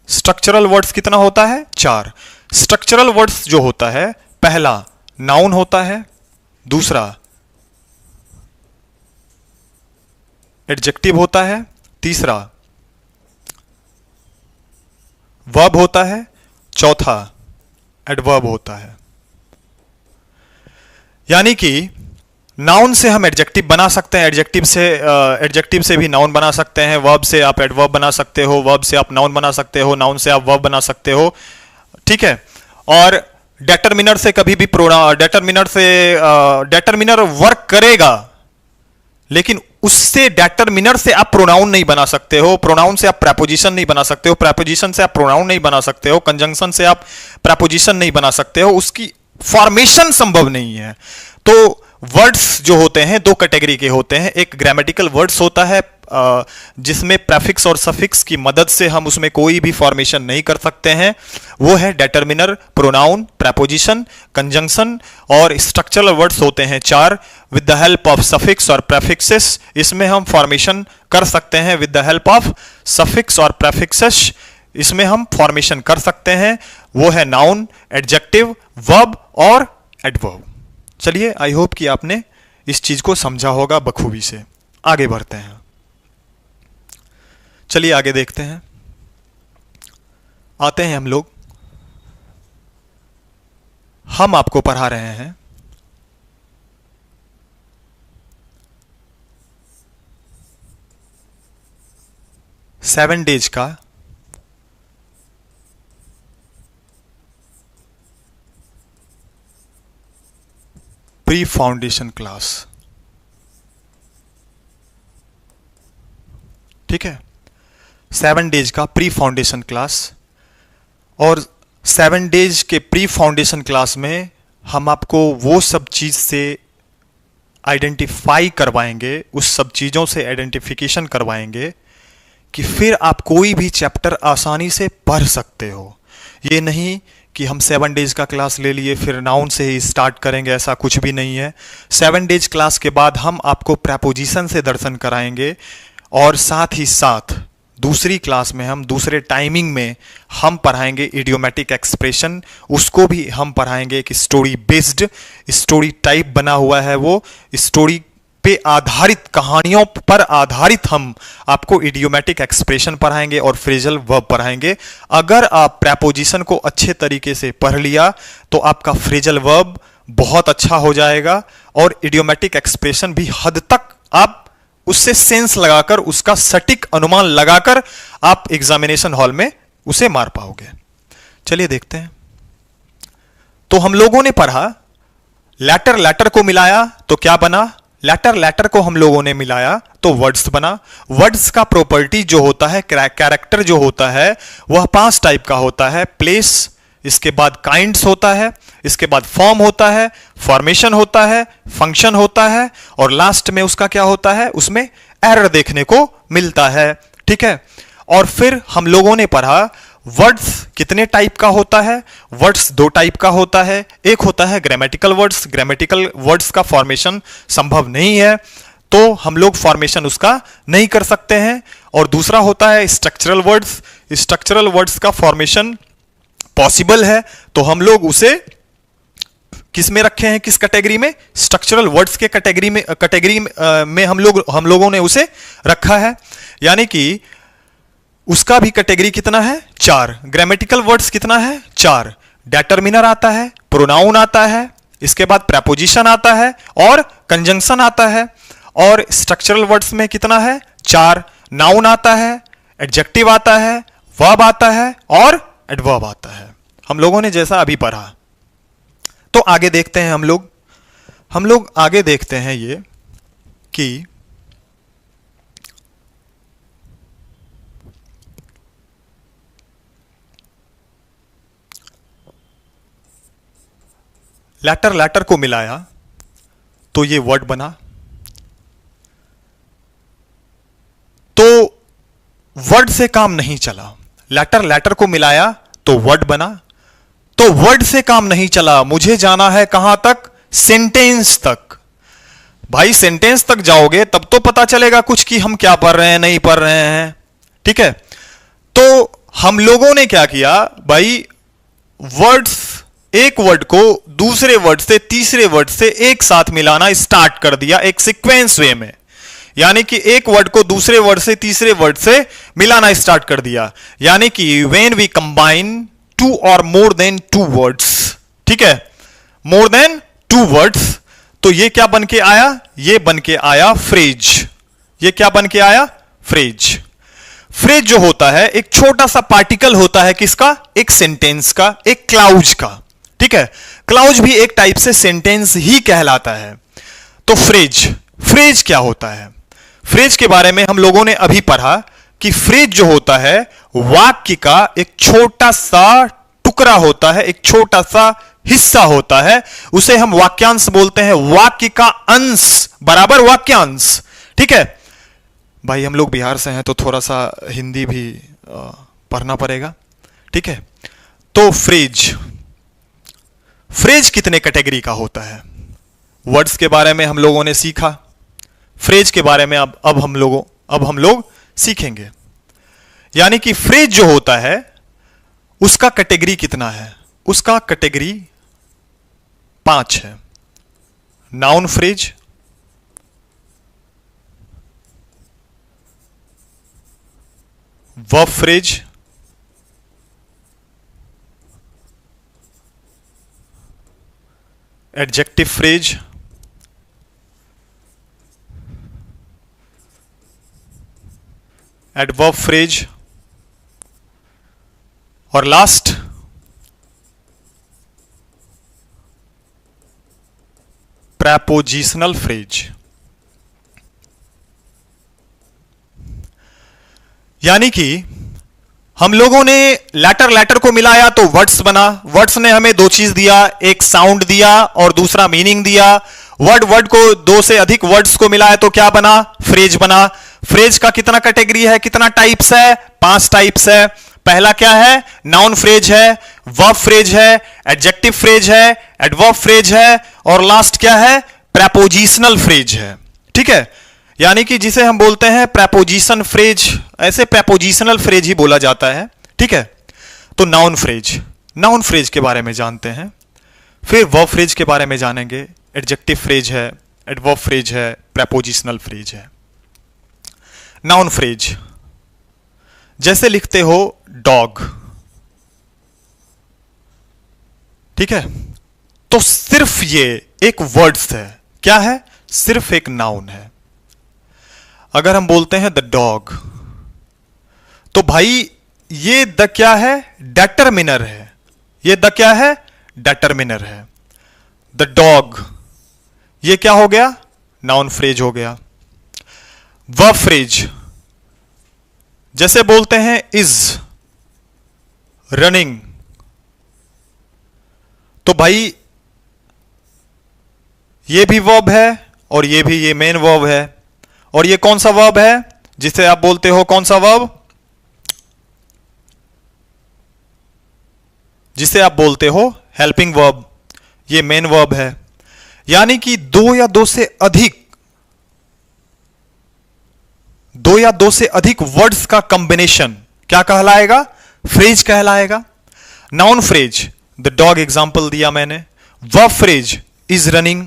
स्ट्रक्चरल वर्ड्स कितना होता है? 4। स्ट्रक्चरल वर्ड्स जो होता है, पहला नाउन होता है, दूसरा एडजेक्टिव होता है, तीसरा वर्ब होता है, चौथा एडवर्ब होता है। यानी कि नाउन से हम एडजेक्टिव बना सकते हैं, एडजेक्टिव से भी नाउन बना सकते हैं, वर्ब से आप एडवर्ब बना सकते हो, वर्ब से आप नाउन बना सकते हो, नाउन से आप वर्ब बना सकते हो, ठीक है। और डेटरमिनर से कभी भी डेटरमिनर वर्क करेगा, लेकिन उससे डेटरमिनर से आप प्रोनाउन नहीं बना सकते हो, प्रोनाउन से आप प्रेपोजिशन नहीं बना सकते हो, प्रेपोजिशन से आप प्रोनाउन नहीं बना सकते हो, कंजंक्शन से आप प्रेपोजिशन नहीं बना सकते हो, उसकी फॉर्मेशन संभव नहीं है। तो वर्ड्स जो होते हैं 2 कैटेगरी के होते हैं। एक ग्रामेटिकल वर्ड्स होता है जिसमें प्रेफिक्स और सफिक्स की मदद से हम उसमें कोई भी फॉर्मेशन नहीं कर सकते हैं, वो है डेटरमिनर, प्रोनाउन, प्रेपोजिशन, कंजंक्शन। और स्ट्रक्चरल वर्ड्स होते हैं 4, with the help of suffix और प्रेफिक्सेस, इसमें हम फॉर्मेशन कर सकते हैं। With the help of suffix और प्रेफिक्सेस इसमें हम फॉर्मेशन कर सकते हैं, वो है नाउन, एडजेक्टिव, वर्ब और एडवर्ब। चलिए, आई होप कि आपने इस चीज को समझा होगा बखूबी से। आगे बढ़ते हैं, चलिए आगे देखते हैं। आते हैं हम आपको पढ़ा रहे हैं सेवन डेज का प्री फाउंडेशन क्लास, ठीक है। 7 डेज का प्री फाउंडेशन क्लास। और 7 डेज के प्री फाउंडेशन क्लास में हम आपको वो सब चीज से आइडेंटिफाई करवाएंगे, उस सब चीजों से आइडेंटिफिकेशन करवाएंगे कि फिर आप कोई भी चैप्टर आसानी से पढ़ सकते हो। ये नहीं कि हम 7 डेज का क्लास ले लिए फिर नाउन से ही स्टार्ट करेंगे, ऐसा कुछ भी नहीं है। 7 डेज क्लास के बाद हम आपको प्रेपोजिशन से दर्शन कराएंगे, और साथ ही साथ दूसरी क्लास में हम दूसरे टाइमिंग में हम पढ़ाएंगे इडियोमेटिक एक्सप्रेशन, उसको भी हम पढ़ाएंगे कि स्टोरी बेस्ड, स्टोरी टाइप बना हुआ है, वो स्टोरी पे आधारित, कहानियों पर आधारित हम आपको इडियोमेटिक एक्सप्रेशन पढ़ाएंगे और फ्रेजल वर्ब पढ़ाएंगे। अगर आप प्रेपोजिशन को अच्छे तरीके से पढ़ लिया तो आपका फ्रेजल वर्ब बहुत अच्छा हो जाएगा, और इडियोमेटिक एक्सप्रेशन भी हद तक आप उससे सेंस लगाकर, उसका सटीक अनुमान लगाकर आप एग्जामिनेशन हॉल में उसे मार पाओगे। चलिए देखते हैं। तो हम लोगों ने पढ़ा, लेटर लेटर को मिलाया तो क्या बना, लेटर लेटर को हम लोगों ने मिलाया तो वर्ड्स बना। वर्ड्स का प्रॉपर्टी जो होता है, कैरेक्टर जो होता है, वह 5 टाइप का होता है। प्लेस, इसके बाद काइंड्स होता है, इसके बाद फॉर्म होता है, फॉर्मेशन होता है, फंक्शन होता है, और लास्ट में उसका क्या होता है, उसमें एरर देखने को मिलता है, ठीक है। और फिर हम लोगों ने पढ़ा वर्ड्स कितने टाइप का होता है। वर्ड्स 2 टाइप का होता है। एक होता है ग्रामेटिकल वर्ड्स, ग्रामेटिकल वर्ड्स का फॉर्मेशन संभव नहीं है, तो हम लोग फॉर्मेशन उसका नहीं कर सकते हैं। और दूसरा होता है स्ट्रक्चरल वर्ड्स, स्ट्रक्चरल वर्ड्स का फॉर्मेशन पॉसिबल है, तो हम लोग उसे किस में रखे हैं, किस कैटेगरी में, स्ट्रक्चरल वर्ड्स के कैटेगरी में हम लोगों ने उसे रखा है। यानी कि उसका भी कैटेगरी कितना है, 4। ग्रामेटिकल वर्ड्स कितना है, 4। डेटरमिनर आता है, प्रोनाउन आता है, इसके बाद प्रेपोजिशन आता है और कंजंक्शन आता है। और स्ट्रक्चरल वर्ड्स में कितना है, 4। नाउन आता है, एडजेक्टिव आता है, वर्ब आता है और एडवर्ब आता है, हम लोगों ने जैसा अभी पढ़ा। तो आगे देखते हैं हम लोग आगे देखते हैं ये कि लेटर लेटर को मिलाया तो ये वर्ड बना, वर्ड से काम नहीं चला, लेटर लेटर को मिलाया तो वर्ड बना, तो वर्ड से काम नहीं चला, मुझे जाना है कहां तक, सेंटेंस तक। भाई सेंटेंस तक जाओगे तब तो पता चलेगा कुछ कि हम क्या पढ़ रहे हैं नहीं पढ़ रहे हैं, ठीक है। तो हम लोगों ने क्या किया भाई, वर्ड्स, एक वर्ड को दूसरे वर्ड से तीसरे वर्ड से एक साथ मिलाना स्टार्ट कर दिया एक सीक्वेंस वे में, यानी कि एक वर्ड को दूसरे वर्ड से तीसरे वर्ड से मिलाना स्टार्ट कर दिया, यानी कि व्हेन वी कंबाइन टू और मोर देन टू वर्ड्स, ठीक है, मोर देन टू वर्ड्स, तो ये क्या बन के आया, ये बन के आया फ्रेज। ये क्या बन के आया, फ्रेज। फ्रेज जो होता है एक छोटा सा पार्टिकल होता है, किसका, एक सेंटेंस का, एक क्लाउज का, ठीक है। क्लाउज भी एक टाइप से सेंटेंस ही कहलाता है। तो फ्रेज, फ्रेज क्या होता है, फ्रेज के बारे में हम लोगों ने अभी पढ़ा कि फ्रेज जो होता है वाक्य का एक छोटा सा टुकड़ा होता है, एक छोटा सा हिस्सा होता है, उसे हम वाक्यांश बोलते हैं, वाक्य का अंश बराबर वाक्यांश, ठीक है। भाई हम लोग बिहार से हैं तो थोड़ा सा हिंदी भी पढ़ना पड़ेगा, ठीक है। तो फ्रेज, फ्रेज कितने कैटेगरी का होता है, वर्ड्स के बारे में हम लोगों ने सीखा, फ्रेज के बारे में अब हम लोग सीखेंगे। यानी कि फ्रेज जो होता है उसका कैटेगरी कितना है, उसका कैटेगरी 5 है। Noun phrase, verb phrase, adjective phrase, adverb phrase, और लास्ट प्रेपोजिशनल फ्रेज। यानी कि हम लोगों ने लेटर लेटर को मिलाया तो वर्ड्स बना, वर्ड्स ने हमें दो चीज दिया, एक साउंड दिया और दूसरा मीनिंग दिया। वर्ड वर्ड को दो से अधिक वर्ड्स को मिलाया तो क्या बना, फ्रेज बना। फ्रेज का कितना कैटेगरी है, कितना टाइप्स है, 5 टाइप्स है। पहला क्या है, नाउन फ्रेज है, वर्ब फ्रेज है, एडजेक्टिव फ्रेज है, एडवर्ब फ्रेज है, और लास्ट क्या है, प्रेपोजिशनल फ्रेज है, ठीक है। यानी कि जिसे हम बोलते हैं प्रेपोजिशन फ्रेज, ऐसे प्रेपोजिशनल फ्रेज ही बोला जाता है, ठीक है। तो नाउन फ्रेज, नाउन फ्रेज के बारे में जानते हैं, फिर वर्ब फ्रेज के बारे में जानेंगे, एडजेक्टिव फ्रेज है, एडवर्ब फ्रेज है, प्रेपोजिशनल फ्रेज है। नाउन फ्रेज, जैसे लिखते हो डॉग, ठीक है, तो सिर्फ ये एक वर्ड्स है, क्या है, सिर्फ एक नाउन है। अगर हम बोलते हैं द डॉग, तो भाई ये द क्या है, डेटरमिनर है, ये द क्या है, डेटरमिनर है। द डॉग, ये क्या हो गया, नाउन फ्रेज हो गया। वर्ब फ्रेज, जैसे बोलते हैं इज रनिंग, तो भाई ये भी वर्ब है और ये भी, ये मेन वर्ब है। और ये कौन सा वर्ब है जिसे आप बोलते हो, कौन सा वर्ब, जिसे आप बोलते हो हेल्पिंग वर्ब, ये मेन वर्ब है। यानी कि दो या दो से अधिक वर्ड्स का कॉम्बिनेशन क्या कहलाएगा, फ्रेज कहलाएगा। Noun phrase, the dog example दिया मैंने। Verb phrase, is running,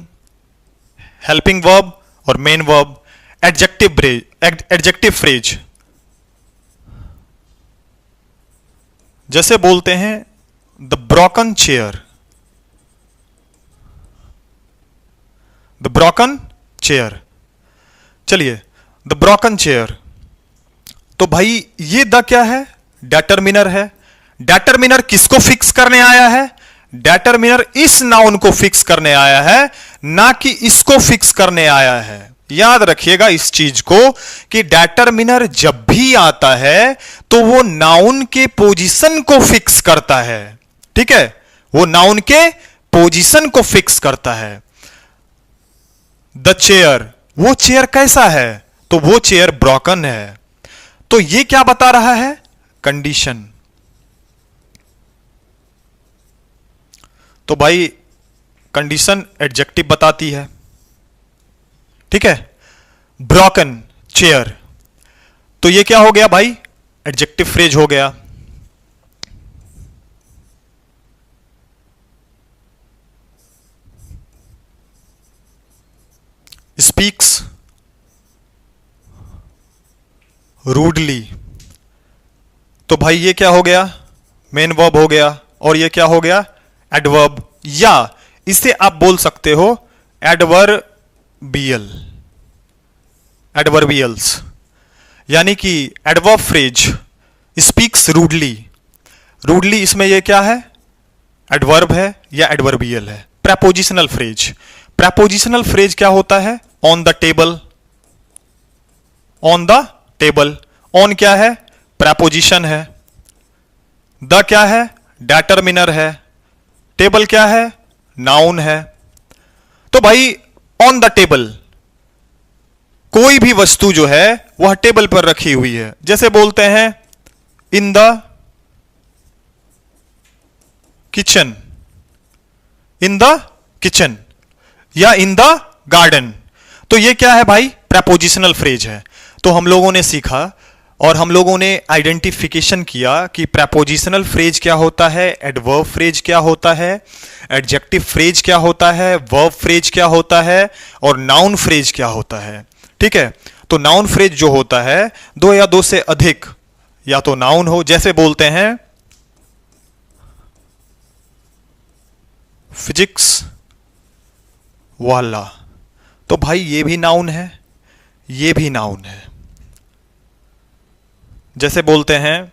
helping verb और मेन वर्ब। एडजेक्टिव फ्रेज, जैसे बोलते हैं the broken chair, the broken chair, चलिए द ब्रोकन चेयर, तो भाई ये द क्या है, डेटरमिनर है। डेटरमिनर किसको फिक्स करने आया है, डेटरमिनर इस नाउन को फिक्स करने आया है, ना कि इसको फिक्स करने आया है। याद रखिएगा इस चीज को कि डेटरमिनर जब भी आता है तो वो नाउन के पोजीशन को फिक्स करता है, ठीक है, वो नाउन के पोजीशन को फिक्स करता है। द चेयर, वो चेयर कैसा है, तो वो चेयर ब्रोकन है। तो ये क्या बता रहा है? कंडीशन। तो भाई कंडीशन एडजेक्टिव बताती है, ठीक है। ब्रोकन चेयर, तो ये क्या हो गया भाई? एडजेक्टिव फ्रेज हो गया। स्पीक्स रूडली, तो भाई ये क्या हो गया? मेन वर्ब हो गया। और ये क्या हो गया? एडवर्ब, या इसे आप बोल सकते हो एडवर्बियल, एडवर्बियल्स, यानी कि adverb phrase speaks rudely. Rudely इसमें ये क्या है? एडवर्ब है या एडवर्बियल है। प्रेपोजिशनल फ्रेज, प्रेपोजिशनल फ्रेज क्या होता है? On the table, on the table. On क्या है? प्रेपोजिशन है। द क्या है? डेटरमिनर है। टेबल क्या है? नाउन है। तो भाई ऑन द टेबल, कोई भी वस्तु जो है वह टेबल पर रखी हुई है। जैसे बोलते हैं इन the kitchen, in the kitchen या इन द गार्डन। तो ये क्या है भाई? प्रेपोजिशनल फ्रेज है। तो हम लोगों ने सीखा और हम लोगों ने आइडेंटिफिकेशन किया कि प्रेपोजिशनल फ्रेज क्या होता है, एडवर्ब फ्रेज क्या होता है, एडजेक्टिव फ्रेज क्या होता है, वर्ब फ्रेज क्या होता है और नाउन फ्रेज क्या होता है, ठीक है। तो नाउन फ्रेज जो होता है, दो या दो से अधिक, या तो नाउन हो, जैसे बोलते हैं फिजिक्स वाला, तो भाई ये भी नाउन है, ये भी नाउन है। जैसे बोलते हैं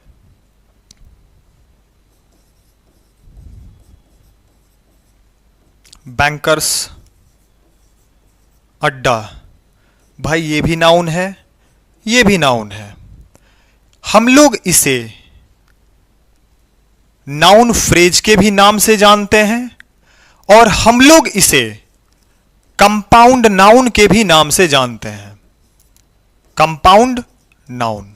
बैंकर्स अड्डा, भाई ये भी नाउन है, ये भी नाउन है। हम लोग इसे नाउन फ्रेज के भी नाम से जानते हैं और हम लोग इसे कंपाउंड नाउन के भी नाम से जानते हैं। Compound noun.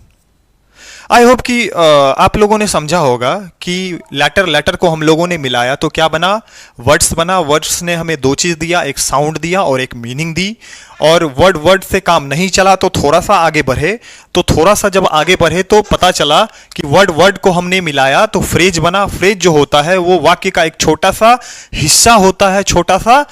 आई होप कि आप लोगों ने समझा होगा कि लेटर को हम लोगों ने मिलाया तो क्या बना? वर्ड्स बना। वर्ड्स ने हमें दो चीज दिया, एक साउंड दिया और एक मीनिंग दी। और वर्ड से काम नहीं चला तो थोड़ा सा आगे बढ़े, तो थोड़ा सा जब आगे बढ़े तो पता चला कि वर्ड को हमने मिलाया तो फ्रेज बना। फ्रेज जो होता है वो वाक्य का एक छोटा सा हिस्सा होता है, छोटा सा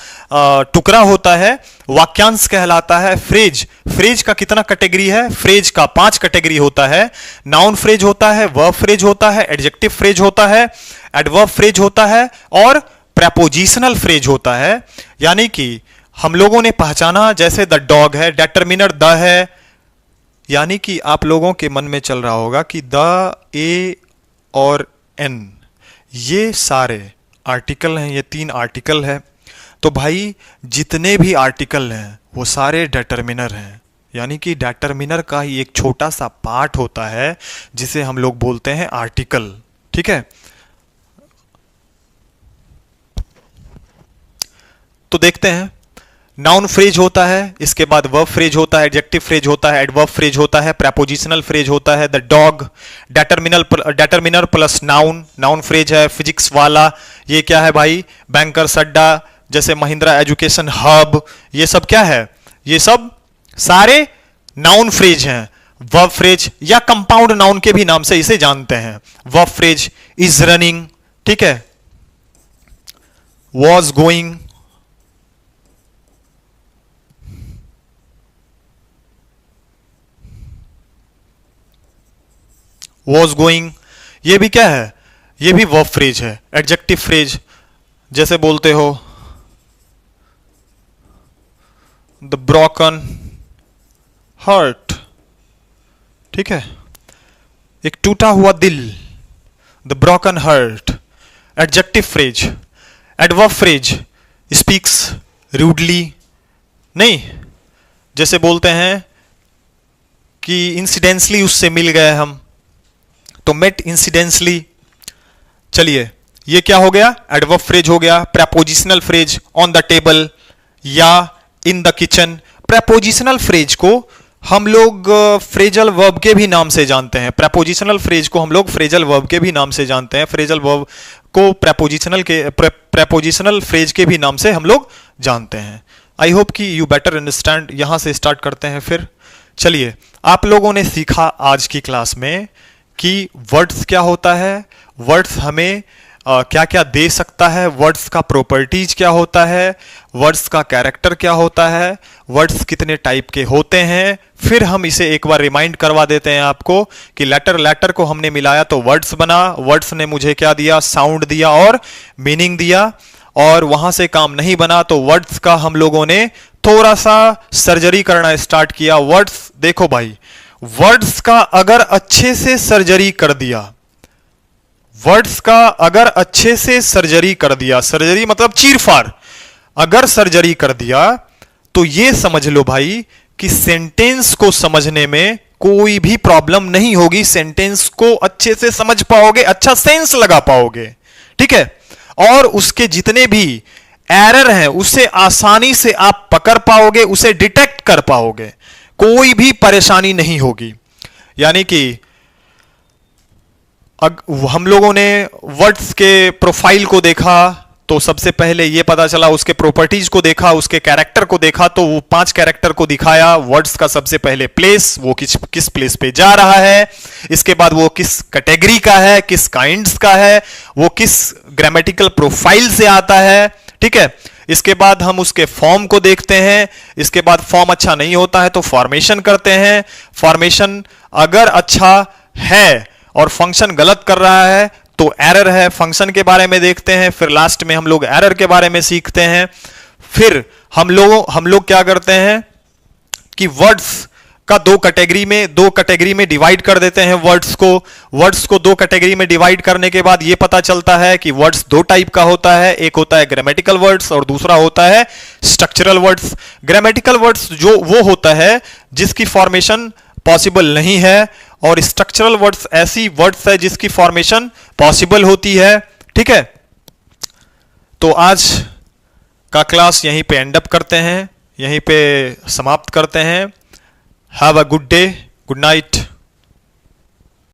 टुकड़ा होता है, वाक्यांश कहलाता है। फ्रेज का कितना कैटेगरी है? फ्रेज का 5 कैटेगरी होता है। नाउन फ्रेज होता है, वर्ब फ्रेज होता है, एडजेक्टिव फ्रेज होता है, एडवर्ब फ्रेज होता है और प्रेपोजिशनल फ्रेज होता है। यानी कि हम लोगों ने पहचाना, जैसे द डॉग है, डेटरमिनर द है, यानी कि आप लोगों के मन में चल रहा होगा कि द, ए और एन ये सारे आर्टिकल हैं, ये 3 आर्टिकल है। तो भाई जितने भी आर्टिकल हैं वो सारे डेटरमिनर हैं, यानी कि डेटरमिनर का ही एक छोटा सा पार्ट होता है जिसे हम लोग बोलते हैं आर्टिकल, ठीक है। तो देखते हैं, नाउन फ्रेज होता है, इसके बाद वर्ब फ्रेज होता है, एडजेक्टिव फ्रेज होता है, एडवर्ब फ्रेज होता है, प्रेपोजिशनल फ्रेज होता है, the dog, determiner plus noun, noun phrase है। फिजिक्स वाला, ये क्या है भाई? बैंकर्स अड्डा, जैसे महिंद्रा एजुकेशन हब, ये सब क्या है? ये सब सारे नाउन फ्रेज हैं। वर्ब फ्रेज या कंपाउंड नाउन के भी नाम से इसे जानते हैं। वर्ब फ्रेज इज रनिंग, ठीक है, वॉज गोइंग, वॉज गोइंग, ये भी क्या है? ये भी वर्ब फ्रेज है। एडजेक्टिव फ्रेज, जैसे बोलते हो द ब्रोकन हर्ट, ठीक है, एक टूटा हुआ दिल, the broken heart. Adjective phrase. Adverb phrase speaks rudely, नहीं, जैसे बोलते हैं कि इंसिडेंटली उससे मिल गए हम, तो मेट इंसिडेंटली। चलिए, ये क्या हो गया? एडवर्ब फ्रेज हो गया। Prepositional phrase on the table या in the kitchen. Prepositional phrase को हम लोग फ्रेजल वर्ब के भी नाम से जानते हैं, प्रेपोजिशनल फ्रेज को हम लोग फ्रेजल वर्ब के भी नाम से जानते हैं, फ्रेजल वर्ब को प्रेपोजिशनल फ्रेज के भी नाम से हम लोग जानते हैं। आई होप कि यू बेटर अंडरस्टैंड। यहां से स्टार्ट करते हैं फिर। चलिए, आप लोगों ने सीखा आज की क्लास में कि वर्ड्स क्या होता है, वर्ड्स हमें क्या क्या दे सकता है, वर्ड्स का प्रॉपर्टीज क्या होता है, वर्ड्स का कैरेक्टर क्या होता है, वर्ड्स कितने टाइप के होते हैं। फिर हम इसे एक बार रिमाइंड करवा देते हैं आपको कि लेटर को हमने मिलाया तो वर्ड्स बना, वर्ड्स ने मुझे क्या दिया, साउंड दिया और मीनिंग दिया। और वहां से काम नहीं बना तो वर्ड्स का हम लोगों ने थोड़ा सा सर्जरी करना स्टार्ट किया। वर्ड्स देखो भाई, वर्ड्स का अगर अच्छे से सर्जरी कर दिया, वर्ड्स का अगर अच्छे से सर्जरी कर दिया, सर्जरी मतलब चीरफाड़, अगर सर्जरी कर दिया तो यह समझ लो भाई कि सेंटेंस को समझने में कोई भी प्रॉब्लम नहीं होगी। सेंटेंस को अच्छे से समझ पाओगे, अच्छा सेंस लगा पाओगे, ठीक है। और उसके जितने भी एरर हैं उसे आसानी से आप पकड़ पाओगे, उसे डिटेक्ट कर पाओगे, कोई भी परेशानी नहीं होगी। यानी कि हम लोगों ने वर्ड्स के प्रोफाइल को देखा तो सबसे पहले यह पता चला, उसके प्रॉपर्टीज को देखा, उसके कैरेक्टर को देखा तो वो 5 कैरेक्टर को दिखाया। वर्ड्स का सबसे पहले प्लेस, वो किस प्लेस पे जा रहा है, इसके बाद वो किस कैटेगरी का है, किस काइंड्स का है, वो किस ग्रामेटिकल प्रोफाइल से आता है, ठीक है। इसके बाद हम उसके फॉर्म को देखते हैं, इसके बाद फॉर्म अच्छा नहीं होता है तो फॉर्मेशन करते हैं। फॉर्मेशन अगर अच्छा है और फंक्शन गलत कर रहा है तो एरर है, फंक्शन के बारे में देखते हैं। फिर लास्ट में हम लोग एरर के बारे में सीखते हैं। फिर हम लोग क्या करते हैं कि वर्ड्स का दो कैटेगरी में डिवाइड कर देते हैं। वर्ड्स को 2 कैटेगरी में डिवाइड करने के बाद यह पता चलता है कि वर्ड्स 2 टाइप का होता है, एक होता है ग्रामेटिकल वर्ड्स और दूसरा होता है स्ट्रक्चरल वर्ड्स। ग्रामेटिकल वर्ड्स जो वो होता है जिसकी फॉर्मेशन पॉसिबल नहीं है, और स्ट्रक्चरल वर्ड्स ऐसी वर्ड्स है जिसकी फॉर्मेशन पॉसिबल होती है, ठीक है। तो आज का क्लास यहीं पे एंड अप करते हैं, यहीं पे समाप्त करते हैं। Have a good day, good night.